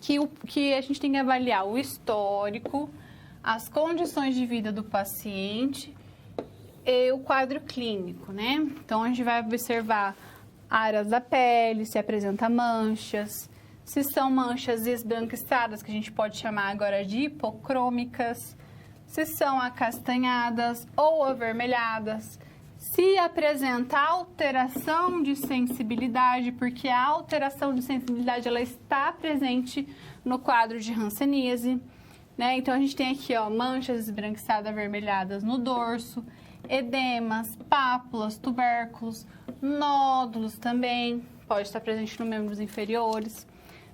que a gente tem que avaliar o histórico, as condições de vida do paciente e o quadro clínico, né? Então, a gente vai observar áreas da pele, se apresenta manchas, se são manchas esbranquiçadas, que a gente pode chamar agora de hipocrômicas, se são acastanhadas ou avermelhadas, se apresenta alteração de sensibilidade, porque a alteração de sensibilidade ela está presente no quadro de hanseníase, né? Então, a gente tem aqui, ó, manchas esbranquiçadas avermelhadas no dorso, edemas, pápulas, tubérculos, nódulos também, pode estar presente nos membros inferiores.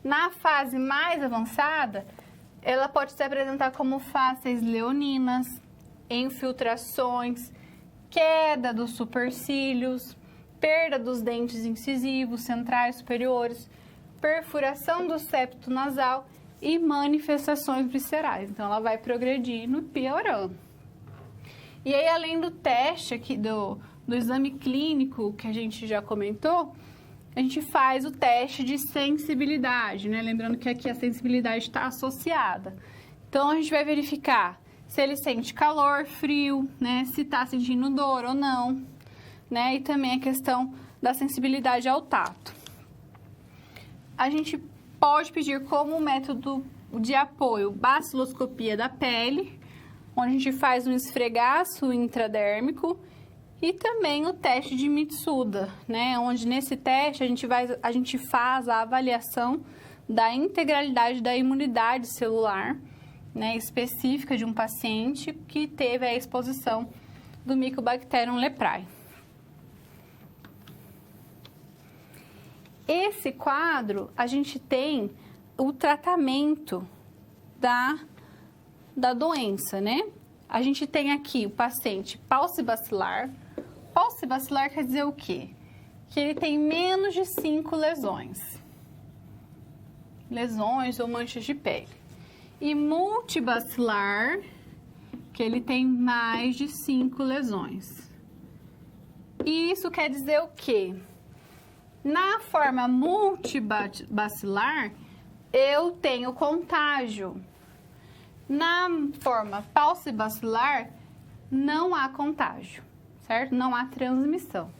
Na fase mais avançada, ela pode se apresentar como fáscias leoninas, infiltrações, queda dos supercílios, perda dos dentes incisivos centrais superiores, perfuração do septo nasal e manifestações viscerais. Então, ela vai progredindo e piorando. E aí, além do teste aqui do exame clínico que a gente já comentou, a gente faz o teste de sensibilidade, né? Lembrando que aqui a sensibilidade está associada. Então, a gente vai verificar se ele sente calor, frio, né? Se está sentindo dor ou não, né? E também a questão da sensibilidade ao tato. A gente pode pedir como método de apoio baciloscopia da pele, onde a gente faz um esfregaço intradérmico, e também o teste de Mitsuda, né? Onde nesse teste a gente faz a avaliação da integralidade da imunidade celular, né? Específica de um paciente que teve a exposição do Mycobacterium leprae. Esse quadro, a gente tem o tratamento da doença, né? A gente tem aqui o paciente paucibacilar. Paucibacilar quer dizer o quê? Que ele tem menos de 5 lesões. Lesões ou manchas de pele. E multibacilar, que ele tem mais de 5 lesões. E isso quer dizer o quê? Na forma multibacilar, eu tenho contágio. Na forma paucibacilar, não há contágio, certo? Não há transmissão.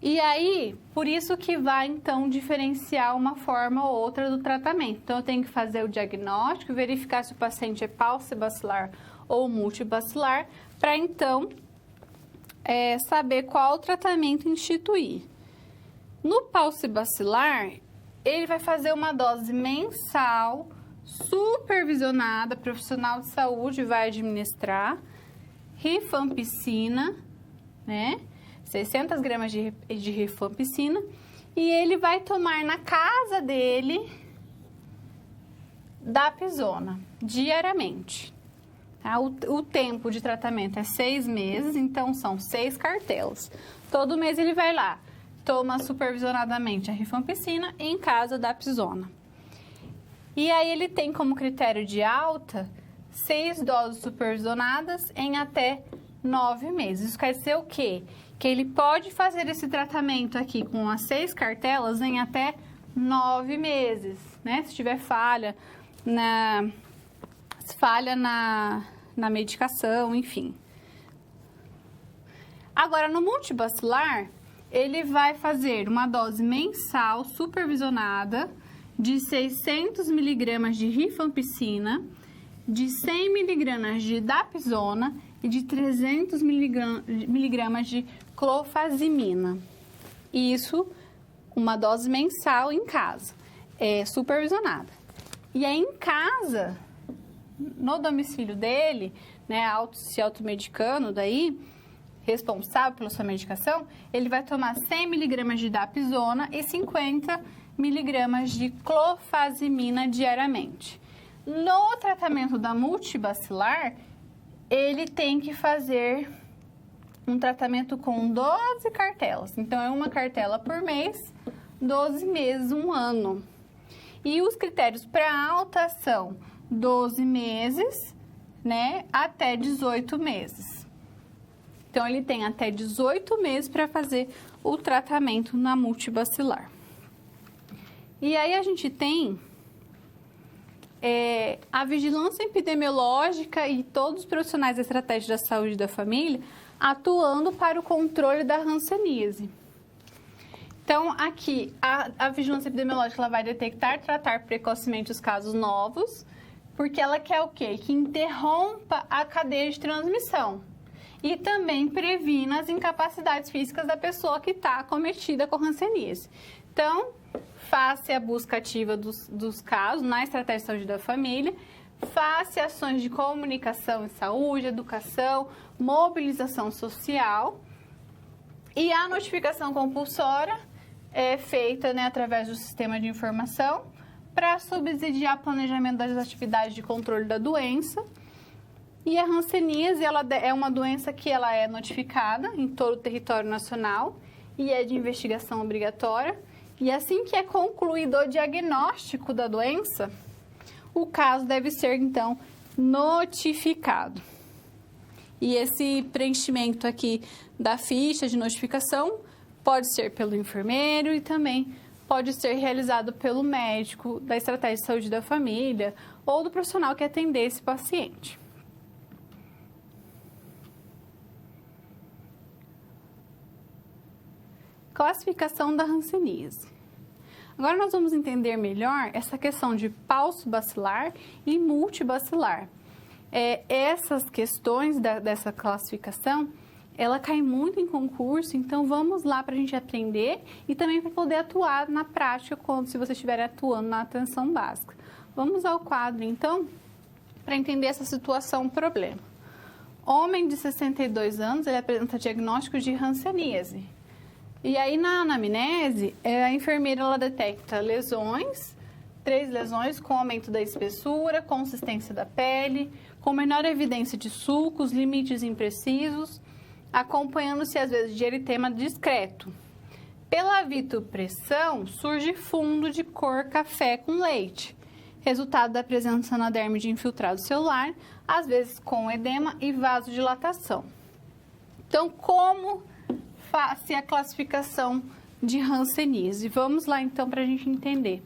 E aí, por isso que vai, então, diferenciar uma forma ou outra do tratamento. Então, eu tenho que fazer o diagnóstico, verificar se o paciente é paucibacilar ou multibacilar, para, então, saber qual tratamento instituir. No paucibacilar, ele vai fazer uma dose mensal, supervisionada, profissional de saúde vai administrar, rifampicina, né? 600 gramas de rifampicina, e ele vai tomar na casa dele dapsona, diariamente. Tá? O tempo de tratamento é 6 meses, então são 6 cartelas. Todo mês ele vai lá, toma supervisionadamente a rifampicina e em casa dapsona. E aí ele tem como critério de alta 6 doses supervisionadas em até 9 meses. Isso quer dizer o quê? Que ele pode fazer esse tratamento aqui com as 6 cartelas em até 9 meses, né? Se tiver falha na medicação, enfim. Agora, no multibacilar, ele vai fazer uma dose mensal supervisionada de 600 miligramas de rifampicina, de 100 miligramas de dapsona e de 300 miligramas de clofazimina. Isso, uma dose mensal em casa, supervisionada. E aí, em casa, no domicílio dele, né, se automedicando daí, responsável pela sua medicação, ele vai tomar 100 miligramas de dapsona e 50 miligramas de clofazimina diariamente. No tratamento da multibacilar, ele tem que fazer um tratamento com 12 cartelas. Então, é uma cartela por mês, 12 meses, 1 ano. E os critérios para alta são 12 meses, né, até 18 meses. Então, ele tem até 18 meses para fazer o tratamento na multibacilar. E aí, a gente tem a vigilância epidemiológica e todos os profissionais da estratégia da saúde da família atuando para o controle da hanseníase. Então, aqui, a vigilância epidemiológica ela vai detectar, tratar precocemente os casos novos, porque ela quer o quê? Que interrompa a cadeia de transmissão e também previna as incapacidades físicas da pessoa que está acometida com hanseníase. Então, faça a busca ativa dos casos na estratégia de saúde da família, face ações de comunicação e saúde, educação, mobilização social. E a notificação compulsória é feita, né, através do sistema de informação para subsidiar o planejamento das atividades de controle da doença. E a hanseníase, ela é uma doença que ela é notificada em todo o território nacional e é de investigação obrigatória. E assim que é concluído o diagnóstico da doença, o caso deve ser, então, notificado. E esse preenchimento aqui da ficha de notificação pode ser pelo enfermeiro e também pode ser realizado pelo médico da estratégia de saúde da família ou do profissional que atender esse paciente. Classificação da hanseníase. Agora nós vamos entender melhor essa questão de paucibacilar e multibacilar. Essas questões dessa classificação, ela cai muito em concurso, então vamos lá para a gente aprender e também para poder atuar na prática, se você estiver atuando na atenção básica. Vamos ao quadro, então, para entender essa situação, problema. Homem de 62 anos, ele apresenta diagnóstico de hanseníase. E aí, na anamnese, a enfermeira ela detecta lesões, 3 lesões com aumento da espessura, consistência da pele, com menor evidência de sulcos, limites imprecisos, acompanhando-se às vezes de eritema discreto. Pela vitopressão, surge fundo de cor café com leite, resultado da presença na derme de infiltrado celular, às vezes com edema e vasodilatação. Então, como faz a classificação de hanseníase? Vamos lá, então, para a gente entender.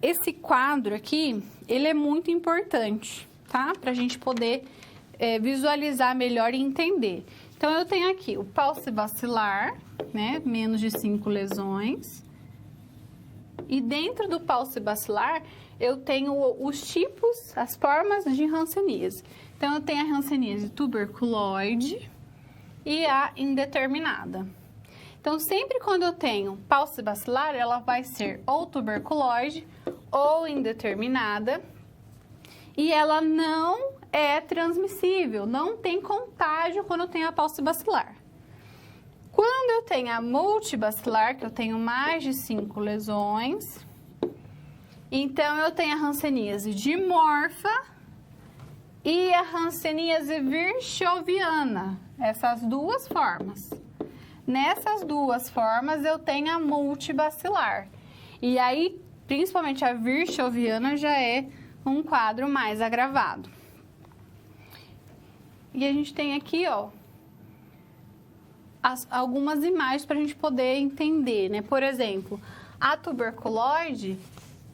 Esse quadro aqui, ele é muito importante, tá? Para a gente poder visualizar melhor e entender. Então, eu tenho aqui o paucibacilar, né? Menos de 5 lesões. E dentro do paucibacilar, eu tenho os tipos, as formas de hanseníase. Então, eu tenho a hanseníase tuberculoide e a indeterminada. Então, sempre quando eu tenho paucibacilar, ela vai ser ou tuberculoide ou indeterminada. E ela não é transmissível, não tem contágio quando eu tenho a paucibacilar. Quando eu tenho a multibacilar, que eu tenho mais de 5 lesões, então eu tenho a hanseníase dimorfa e a hanseníase virchoviana, essas duas formas. Nessas duas formas eu tenho a multibacilar. E aí, principalmente a virchoviana já é um quadro mais agravado. E a gente tem aqui, ó, algumas imagens para a gente poder entender, né? Por exemplo, a tuberculoide,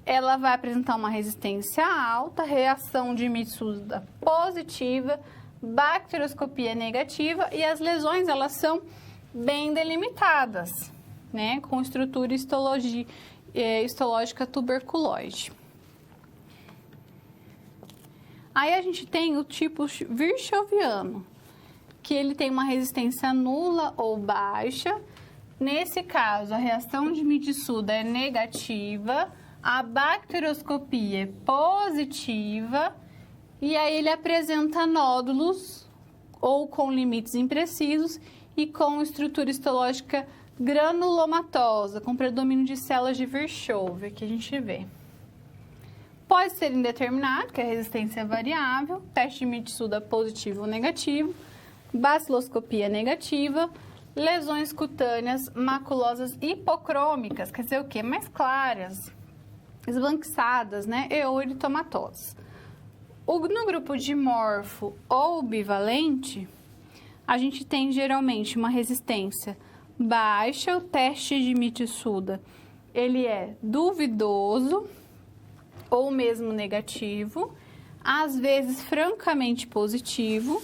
ela vai apresentar uma resistência alta, reação de Mitsuda positiva, bacterioscopia negativa e as lesões, elas são bem delimitadas, né? Com estrutura histológica tuberculoide. Aí a gente tem o tipo virchoviano, que ele tem uma resistência nula ou baixa. Nesse caso, a reação de Mitsuda é negativa, a bacterioscopia é positiva, e aí ele apresenta nódulos ou com limites imprecisos e com estrutura histológica granulomatosa, com predomínio de células de Virchow, que a gente vê. Pode ser indeterminado, que a resistência é variável, teste de Mitsuda positivo ou negativo, baciloscopia negativa, lesões cutâneas maculosas hipocrômicas, quer dizer o quê? Mais claras, esbranquiçadas, né? Ou eritomatosas. No grupo dimorfo ou bivalente, a gente tem geralmente uma resistência baixa, o teste de Mitsuda, ele é duvidoso ou mesmo negativo, às vezes francamente positivo,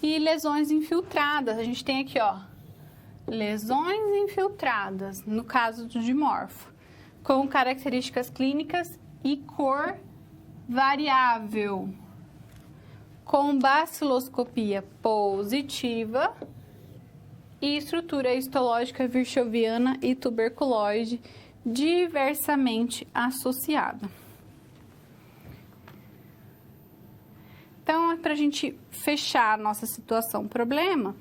e lesões infiltradas. A gente tem aqui, ó, lesões infiltradas, no caso do dimorfo, com características clínicas e cor variável, com baciloscopia positiva e estrutura histológica virchoviana e tuberculoide diversamente associada. Então, para a gente fechar a nossa situação problema,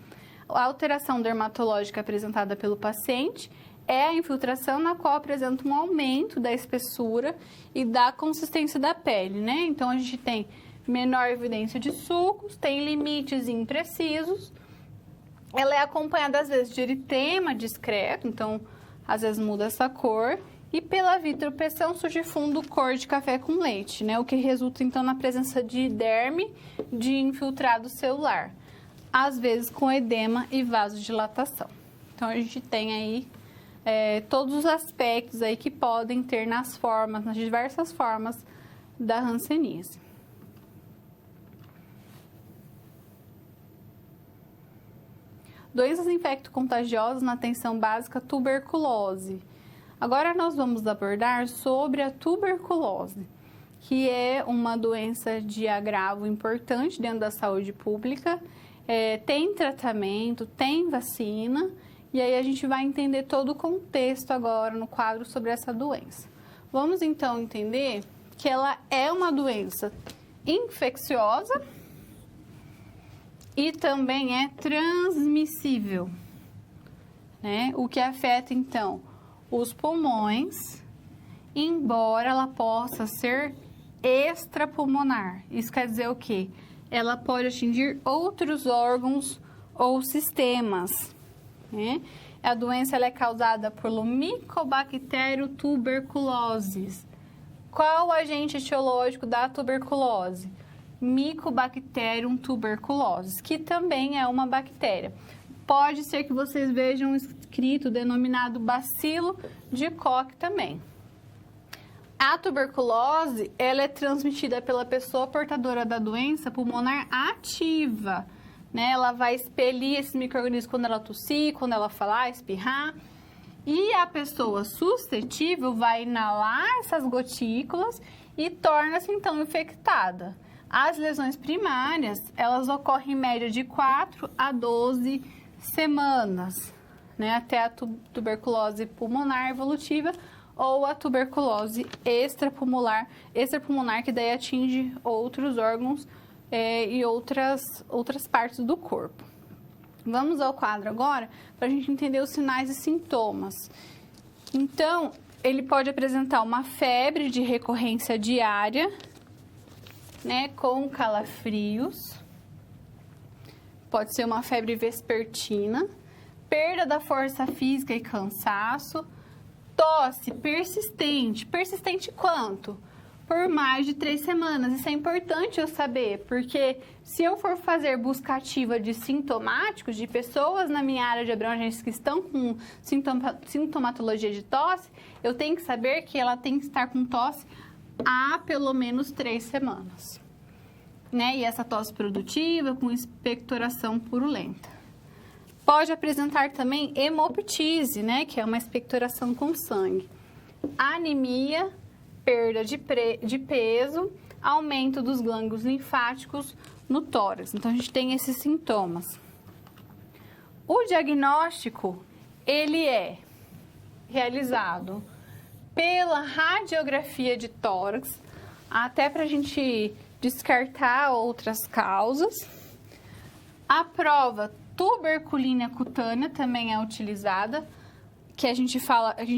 a alteração dermatológica apresentada pelo paciente é a infiltração na qual apresenta um aumento da espessura e da consistência da pele, né? Então, a gente tem menor evidência de sulcos, tem limites imprecisos. Ela é acompanhada, às vezes, de eritema discreto, então, às vezes muda essa cor. E pela vitropessão surge fundo cor de café com leite, né? O que resulta, então, na presença de derme de infiltrado celular. Às vezes com edema e vasodilatação. Então, a gente tem aí todos os aspectos aí que podem ter nas diversas formas da hanseníase. Doenças infecto-contagiosas na atenção básica, tuberculose. Agora nós vamos abordar sobre a tuberculose, que é uma doença de agravo importante dentro da saúde pública. Tem tratamento, tem vacina, e aí a gente vai entender todo o contexto agora no quadro sobre essa doença. Vamos então entender que ela é uma doença infecciosa e também é transmissível, né? O que afeta então os pulmões, embora ela possa ser extrapulmonar. Isso quer dizer o quê? Ela pode atingir outros órgãos ou sistemas, né? A doença ela é causada pelo Mycobacterium tuberculosis. Qual o agente etiológico da tuberculose? Mycobacterium tuberculosis, que também é uma bactéria. Pode ser que vocês vejam escrito denominado bacilo de Koch também. A tuberculose, ela é transmitida pela pessoa portadora da doença pulmonar ativa, né? Ela vai expelir esses micro-organismos quando ela tossir, quando ela falar, espirrar. E a pessoa suscetível vai inalar essas gotículas e torna-se, então, infectada. As lesões primárias, elas ocorrem em média de 4 a 12 semanas, né? Até a tuberculose pulmonar evolutiva ou a tuberculose extrapulmonar, que daí atinge outros órgãos e outras partes do corpo. Vamos ao quadro agora para a gente entender os sinais e sintomas. Então, ele pode apresentar uma febre de recorrência diária, né, com calafrios. Pode ser uma febre vespertina, perda da força física e cansaço, tosse persistente. Persistente quanto? Por mais de 3 semanas. Isso é importante eu saber, porque se eu for fazer busca ativa de sintomáticos, de pessoas na minha área de abrangência que estão com sintomatologia de tosse, eu tenho que saber que ela tem que estar com tosse há pelo menos 3 semanas. Né? E essa tosse produtiva com expectoração purulenta. Pode apresentar também hemoptise, né? Que é uma expectoração com sangue. Anemia, perda de peso, aumento dos glândulos linfáticos no tórax. Então, a gente tem esses sintomas. O diagnóstico, ele é realizado pela radiografia de tórax, até para a gente descartar outras causas. A prova tuberculina cutânea também é utilizada, que a gente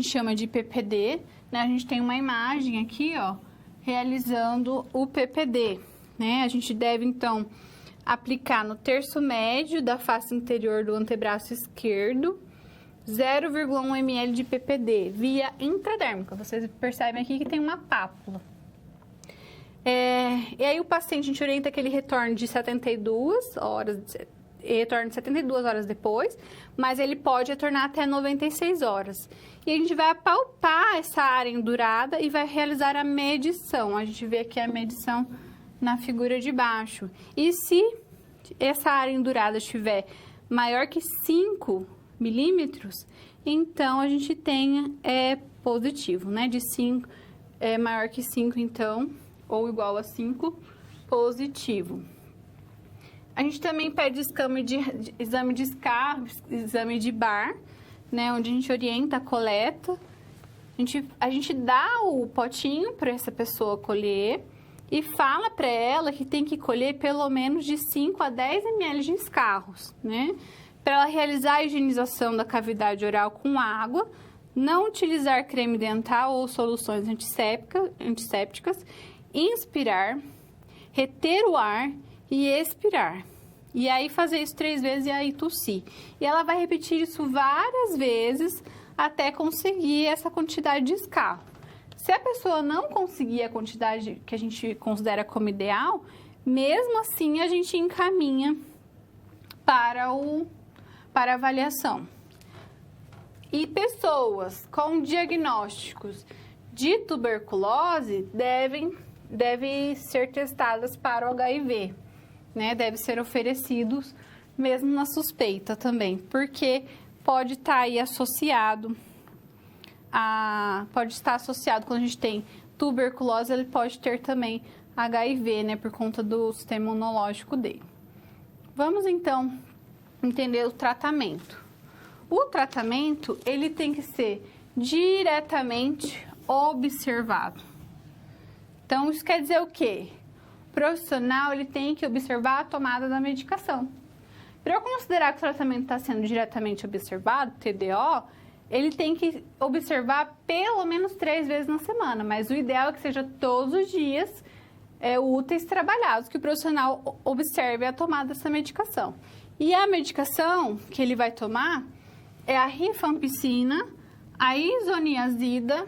chama de PPD, né? A gente tem uma imagem aqui, ó, realizando o PPD, né? A gente deve, então, aplicar no terço médio da face interior do antebraço esquerdo 0,1 ml de PPD via intradérmica. Vocês percebem aqui que tem uma pápula. E aí o paciente, a gente orienta que ele retorne de 72 horas, depois, mas ele pode retornar até 96 horas. E a gente vai apalpar essa área endurada e vai realizar a medição. A gente vê aqui a medição na figura de baixo. E se essa área endurada estiver maior que 5 milímetros, então a gente tem positivo, né? De 5, maior que 5, então, ou igual a 5, positivo. A gente também pede exame de Bar, né, onde a gente orienta a coleta. A gente dá o potinho para essa pessoa colher e fala para ela que tem que colher pelo menos de 5 a 10 ml de escarros, né? Para ela realizar a higienização da cavidade oral com água, não utilizar creme dental ou soluções antissépticas, inspirar, reter o ar e expirar. E aí fazer isso 3 vezes e aí tossir. E ela vai repetir isso várias vezes até conseguir essa quantidade de escarro. Se a pessoa não conseguir a quantidade que a gente considera como ideal, mesmo assim a gente encaminha para a avaliação. E pessoas com diagnósticos de tuberculose devem ser testadas para o HIV, né? Deve ser oferecidos mesmo na suspeita também, porque pode estar aí associado quando a gente tem tuberculose, ele pode ter também HIV, né? Por conta do sistema imunológico dele. Vamos então entender o tratamento. O tratamento, ele tem que ser diretamente observado. Então, isso quer dizer o quê? O profissional, ele tem que observar a tomada da medicação. Para eu considerar que o tratamento está sendo diretamente observado, TDO, ele tem que observar pelo menos 3 vezes na semana, mas o ideal é que seja todos os dias úteis trabalhados, que o profissional observe a tomada dessa medicação. E a medicação que ele vai tomar é a rifampicina, a isoniazida,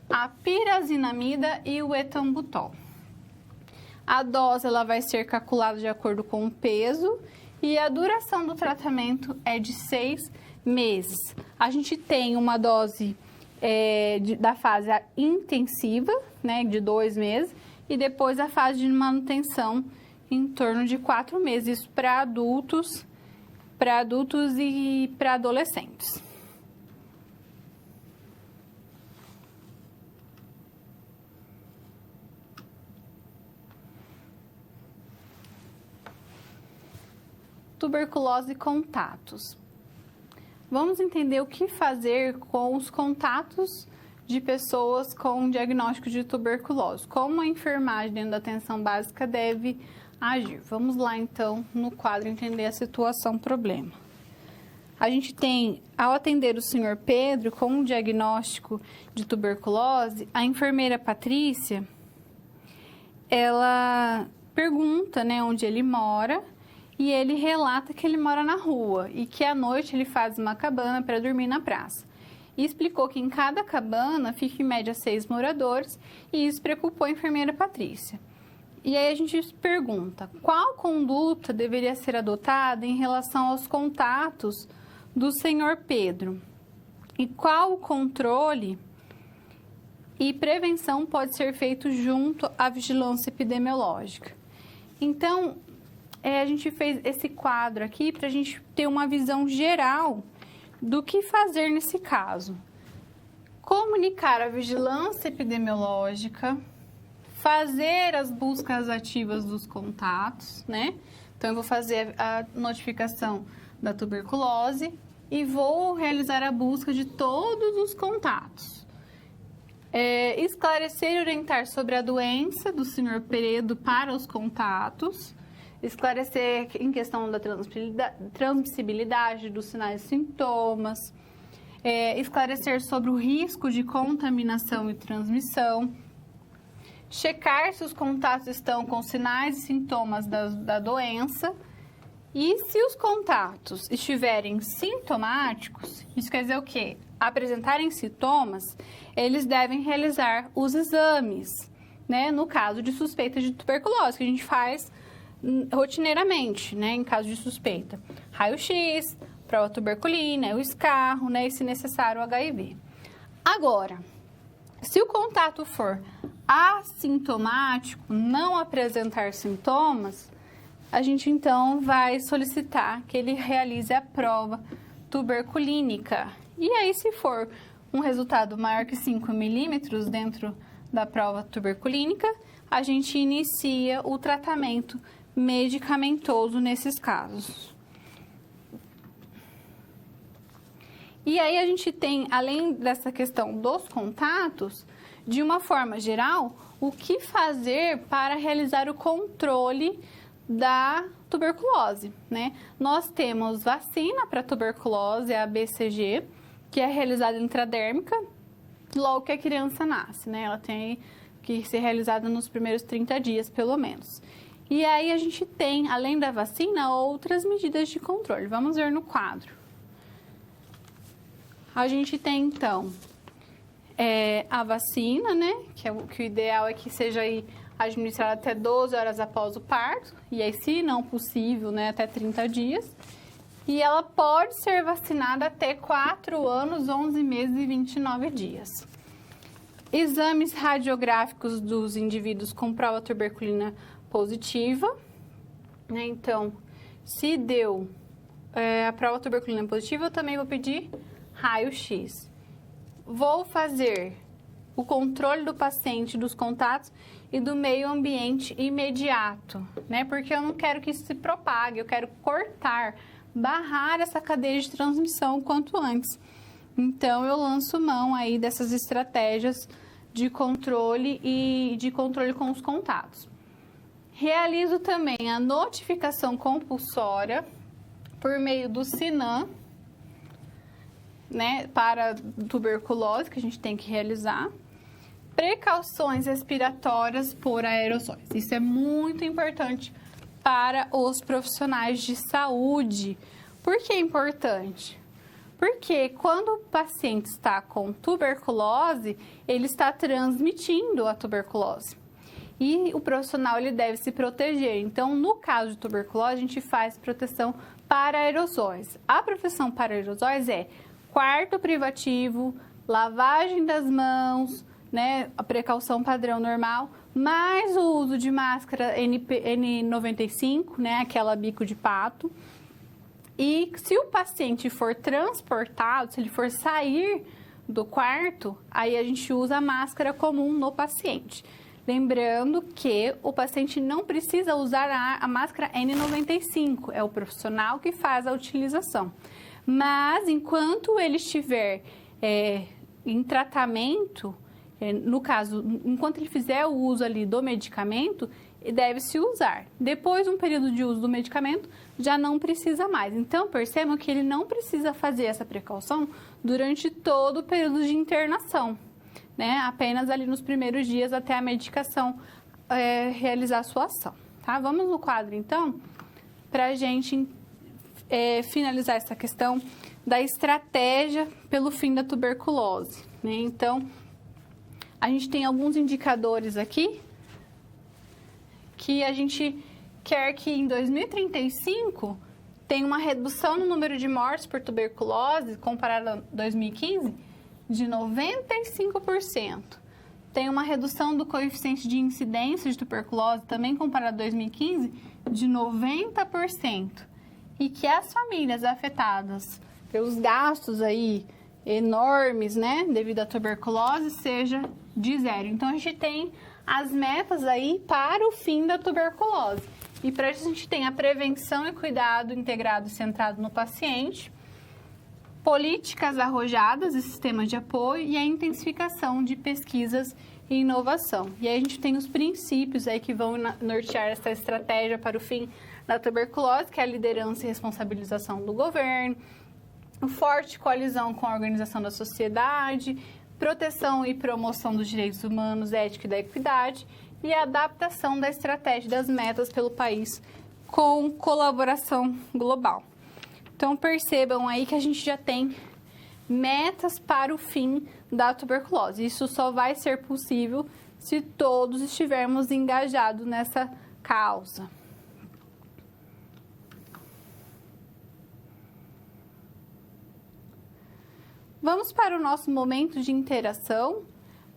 a pirazinamida e o etambutol. A dose ela vai ser calculada de acordo com o peso e a duração do tratamento é de 6 meses. A gente tem uma dose da fase intensiva, né, de 2 meses, e depois a fase de manutenção em torno de 4 meses, isso para adultos e para adolescentes. Tuberculose e contatos. Vamos entender o que fazer com os contatos de pessoas com diagnóstico de tuberculose. Como a enfermagem dentro da atenção básica deve agir. Vamos lá, então, no quadro, entender a situação, problema. A gente tem, ao atender o senhor Pedro com um diagnóstico de tuberculose, a enfermeira Patrícia, ela pergunta, né, onde ele mora, e ele relata que ele mora na rua e que à noite ele faz uma cabana para dormir na praça. E explicou que em cada cabana fica em média 6 moradores e isso preocupou a enfermeira Patrícia. E aí a gente pergunta, qual conduta deveria ser adotada em relação aos contatos do senhor Pedro? E qual o controle e prevenção pode ser feito junto à vigilância epidemiológica? Então, a gente fez esse quadro aqui para a gente ter uma visão geral do que fazer nesse caso. Comunicar a vigilância epidemiológica, fazer as buscas ativas dos contatos, né? Então, eu vou fazer a notificação da tuberculose e vou realizar a busca de todos os contatos. Esclarecer e orientar sobre a doença do senhor Peredo para os contatos. Esclarecer em questão da transmissibilidade dos sinais e sintomas. Esclarecer sobre o risco de contaminação e transmissão. Checar se os contatos estão com sinais e sintomas da doença. E se os contatos estiverem sintomáticos, isso quer dizer o quê? Apresentarem sintomas, eles devem realizar os exames, né? No caso de suspeita de tuberculose, que a gente faz rotineiramente, né? Em caso de suspeita. Raio-X, prova tuberculina, o escarro, né? E, se necessário, o HIV. Agora, se o contato for assintomático, não apresentar sintomas, a gente então vai solicitar que ele realize a prova tuberculínica. E aí, se for um resultado maior que 5 milímetros dentro da prova tuberculínica, a gente inicia o tratamento medicamentoso nesses casos. E aí a gente tem, além dessa questão dos contatos, de uma forma geral, o que fazer para realizar o controle da tuberculose, né? Nós temos vacina para tuberculose, a BCG, que é realizada intradérmica logo que a criança nasce, né? Ela tem que ser realizada nos primeiros 30 dias, pelo menos. E aí a gente tem, além da vacina, outras medidas de controle. Vamos ver no quadro. A gente tem, então, a vacina, né? Que o ideal é que seja aí administrada até 12 horas após o parto. E aí, se não possível, né, até 30 dias. E ela pode ser vacinada até 4 anos, 11 meses e 29 dias. Exames radiográficos dos indivíduos com prova tuberculina positiva, né? Então, se deu a prova tuberculina positiva, eu também vou pedir raio-x. Vou fazer o controle do paciente, dos contatos e do meio ambiente imediato, né? Porque eu não quero que isso se propague, eu quero cortar, barrar essa cadeia de transmissão o quanto antes. Então, eu lanço mão aí dessas estratégias de controle e de controle com os contatos. Realizo também a notificação compulsória por meio do SINAM, né, para tuberculose, que a gente tem que realizar. Precauções respiratórias por aerossóis. Isso é muito importante para os profissionais de saúde. Por que é importante? Porque quando o paciente está com tuberculose, ele está transmitindo a tuberculose. E o profissional ele deve se proteger. Então, no caso de tuberculose, a gente faz proteção para aerosóis. A proteção para aerosóis é quarto privativo, lavagem das mãos, né, a precaução padrão normal, mais o uso de máscara N95, né, aquela bico de pato. E se o paciente for transportado, se ele for sair do quarto, aí a gente usa a máscara comum no paciente. Lembrando que o paciente não precisa usar a máscara N95, é o profissional que faz a utilização. Mas, enquanto ele estiver em tratamento, no caso, enquanto ele fizer o uso ali do medicamento, deve-se usar. Depois de um período de uso do medicamento, já não precisa mais. Então, percebam que ele não precisa fazer essa precaução durante todo o período de internação, né? Apenas ali nos primeiros dias até a medicação realizar a sua ação, tá? Vamos no quadro, então, para a gente finalizar essa questão da estratégia pelo fim da tuberculose, né? Então, a gente tem alguns indicadores aqui que a gente quer que em 2035 tenha uma redução no número de mortes por tuberculose comparado a 2015 de 95%. Tem uma redução do coeficiente de incidência de tuberculose também comparado a 2015 de 90%. E que as famílias afetadas pelos gastos aí enormes, né, devido à tuberculose, seja de zero. Então, a gente tem as metas aí para o fim da tuberculose. E para isso a gente tem a prevenção e cuidado integrado e centrado no paciente, políticas arrojadas e sistemas de apoio e a intensificação de pesquisas e inovação. E aí a gente tem os princípios aí que vão nortear essa estratégia para o fim da tuberculose, que é a liderança e responsabilização do governo, forte coalizão com a organização da sociedade, proteção e promoção dos direitos humanos, ética e da equidade e a adaptação da estratégia das metas pelo país com colaboração global. Então, percebam aí que a gente já tem metas para o fim da tuberculose. Isso só vai ser possível se todos estivermos engajados nessa causa. Vamos para o nosso momento de interação.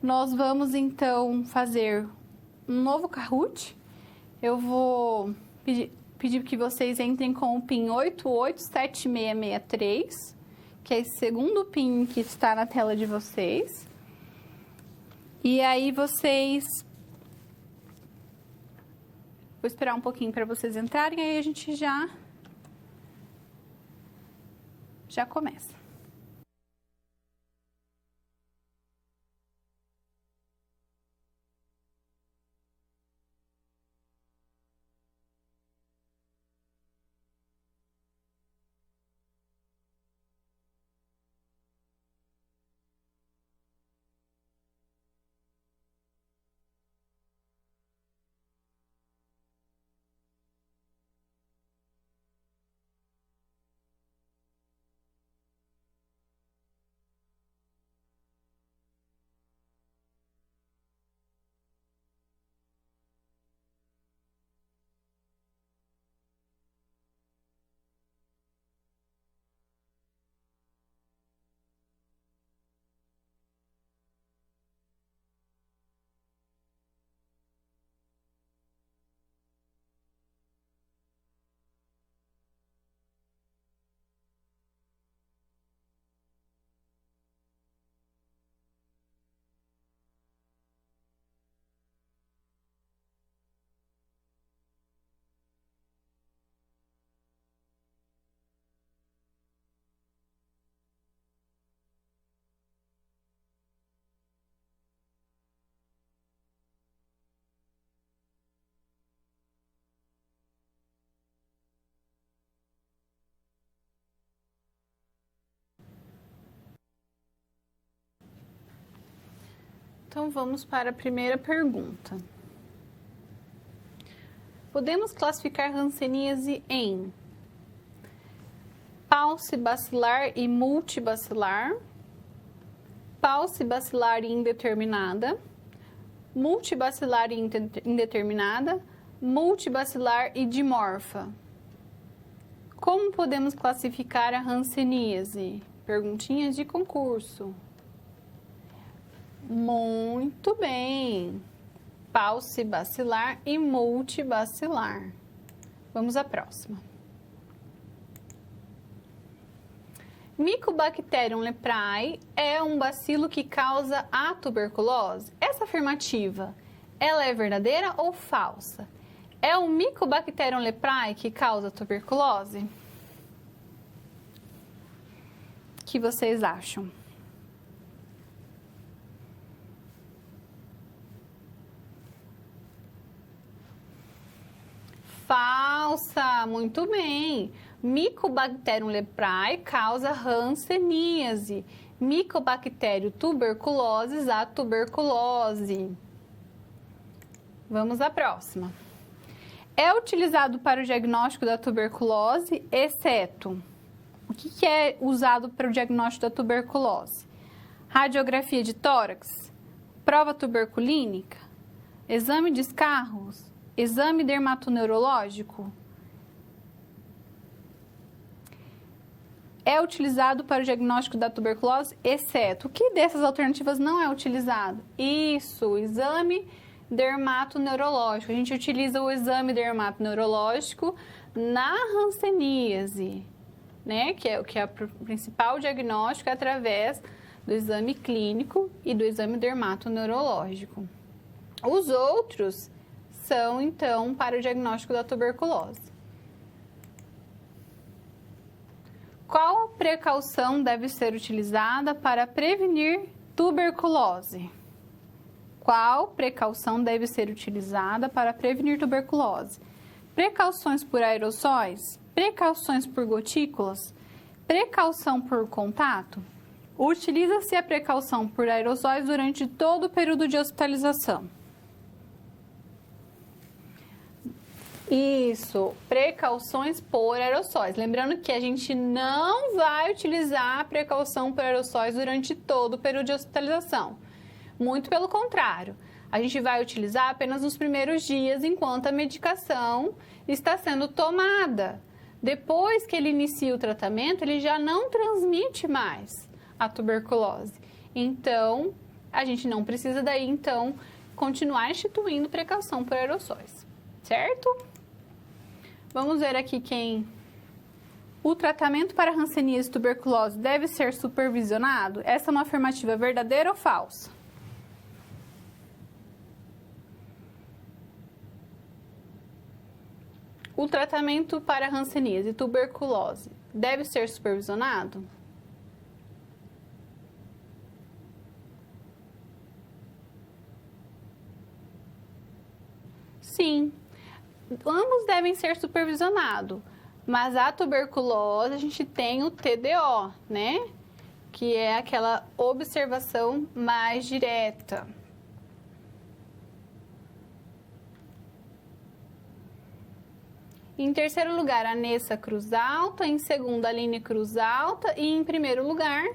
Nós vamos, então, fazer um novo Kahoot. Eu vou pedir que vocês entrem com o PIN 887663, que é esse segundo PIN que está na tela de vocês. E aí vocês... Vou esperar um pouquinho para vocês entrarem, aí a gente já começa. Então, vamos para a primeira pergunta. Podemos classificar hanseníase em paucibacilar e multibacilar, paucibacilar e indeterminada, multibacilar e indeterminada, multibacilar e dimorfa. Como podemos classificar a hanseníase? Perguntinhas de concurso. Muito bem. Paucibacilar e multibacilar. Vamos à próxima. Mycobacterium leprae é um bacilo que causa a tuberculose? Essa afirmativa, ela é verdadeira ou falsa? É o Mycobacterium leprae que causa tuberculose? O que vocês acham? Falsa, muito bem. Mycobacterium leprae causa hanseníase. Mycobacterium tuberculosis, a tuberculose. Vamos à próxima. É utilizado para o diagnóstico da tuberculose, exceto... O que é usado para o diagnóstico da tuberculose? Radiografia de tórax, prova tuberculínica, exame de escarros, exame dermatoneurológico. É utilizado para o diagnóstico da tuberculose, exceto. O que dessas alternativas não é utilizado? Isso, exame dermatoneurológico. A gente utiliza o exame dermatoneurológico na hanseníase, né? Que é o principal diagnóstico através do exame clínico e do exame dermatoneurológico. Os outros são, então, para o diagnóstico da tuberculose. Qual precaução deve ser utilizada para prevenir tuberculose? Qual precaução deve ser utilizada para prevenir tuberculose? Precauções por aerossóis? Precauções por gotículas? Precaução por contato? Utiliza-se a precaução por aerossóis durante todo o período de hospitalização. Isso, precauções por aerossóis. Lembrando que a gente não vai utilizar a precaução por aerossóis durante todo o período de hospitalização. Muito pelo contrário, a gente vai utilizar apenas nos primeiros dias enquanto a medicação está sendo tomada. Depois que ele inicia o tratamento, ele já não transmite mais a tuberculose. Então, a gente não precisa daí, então, continuar instituindo precaução por aerossóis, certo? Vamos ver aqui quem... O tratamento para hanseníase e tuberculose deve ser supervisionado? Essa é uma afirmativa verdadeira ou falsa? O tratamento para hanseníase e tuberculose deve ser supervisionado? Sim, ambos devem ser supervisionados, mas a tuberculose a gente tem o TDO, né? Que é aquela observação mais direta. Em terceiro lugar, a Nessa Cruz Alta. Em segundo, a Aline Cruz Alta. E em primeiro lugar,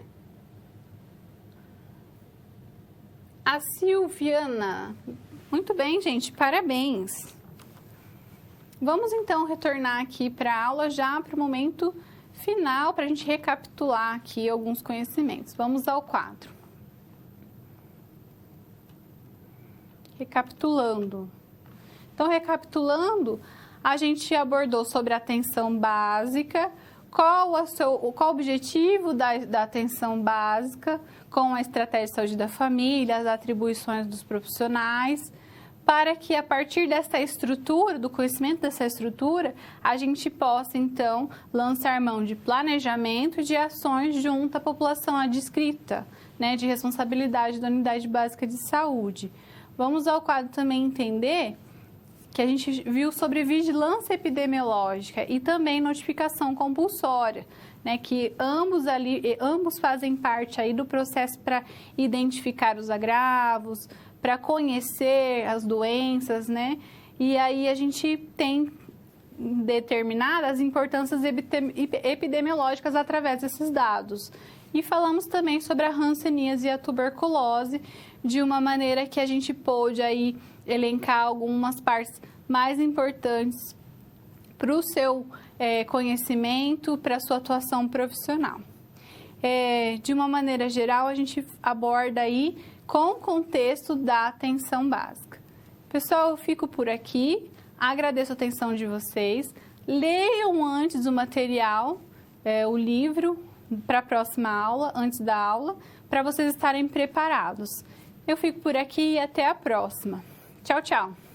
a Silviana. Muito bem, gente. Parabéns. Vamos, então, retornar aqui para a aula já para o momento final, para a gente recapitular aqui alguns conhecimentos. Vamos ao quadro. Recapitulando. Então, recapitulando... A gente abordou sobre a atenção básica, qual o objetivo da atenção básica com a estratégia de saúde da família, as atribuições dos profissionais, para que a partir dessa estrutura, do conhecimento dessa estrutura, a gente possa, então, lançar mão de planejamento e de ações junto à população adscrita, né, de responsabilidade da unidade básica de saúde. Vamos ao quadro também entender que a gente viu sobre vigilância epidemiológica e também notificação compulsória, né, que ambos fazem parte aí do processo para identificar os agravos, para conhecer as doenças, né? E aí a gente tem determinadas as importâncias epidemiológicas através desses dados. E falamos também sobre a hanseníase e a tuberculose, de uma maneira que a gente pôde aí elencar algumas partes mais importantes para o seu conhecimento, para a sua atuação profissional. De uma maneira geral, a gente aborda aí com o contexto da atenção básica. Pessoal, eu fico por aqui, agradeço a atenção de vocês. Leiam antes o material, o livro, para a próxima aula, antes da aula, para vocês estarem preparados. Eu fico por aqui e até a próxima. Tchau, tchau!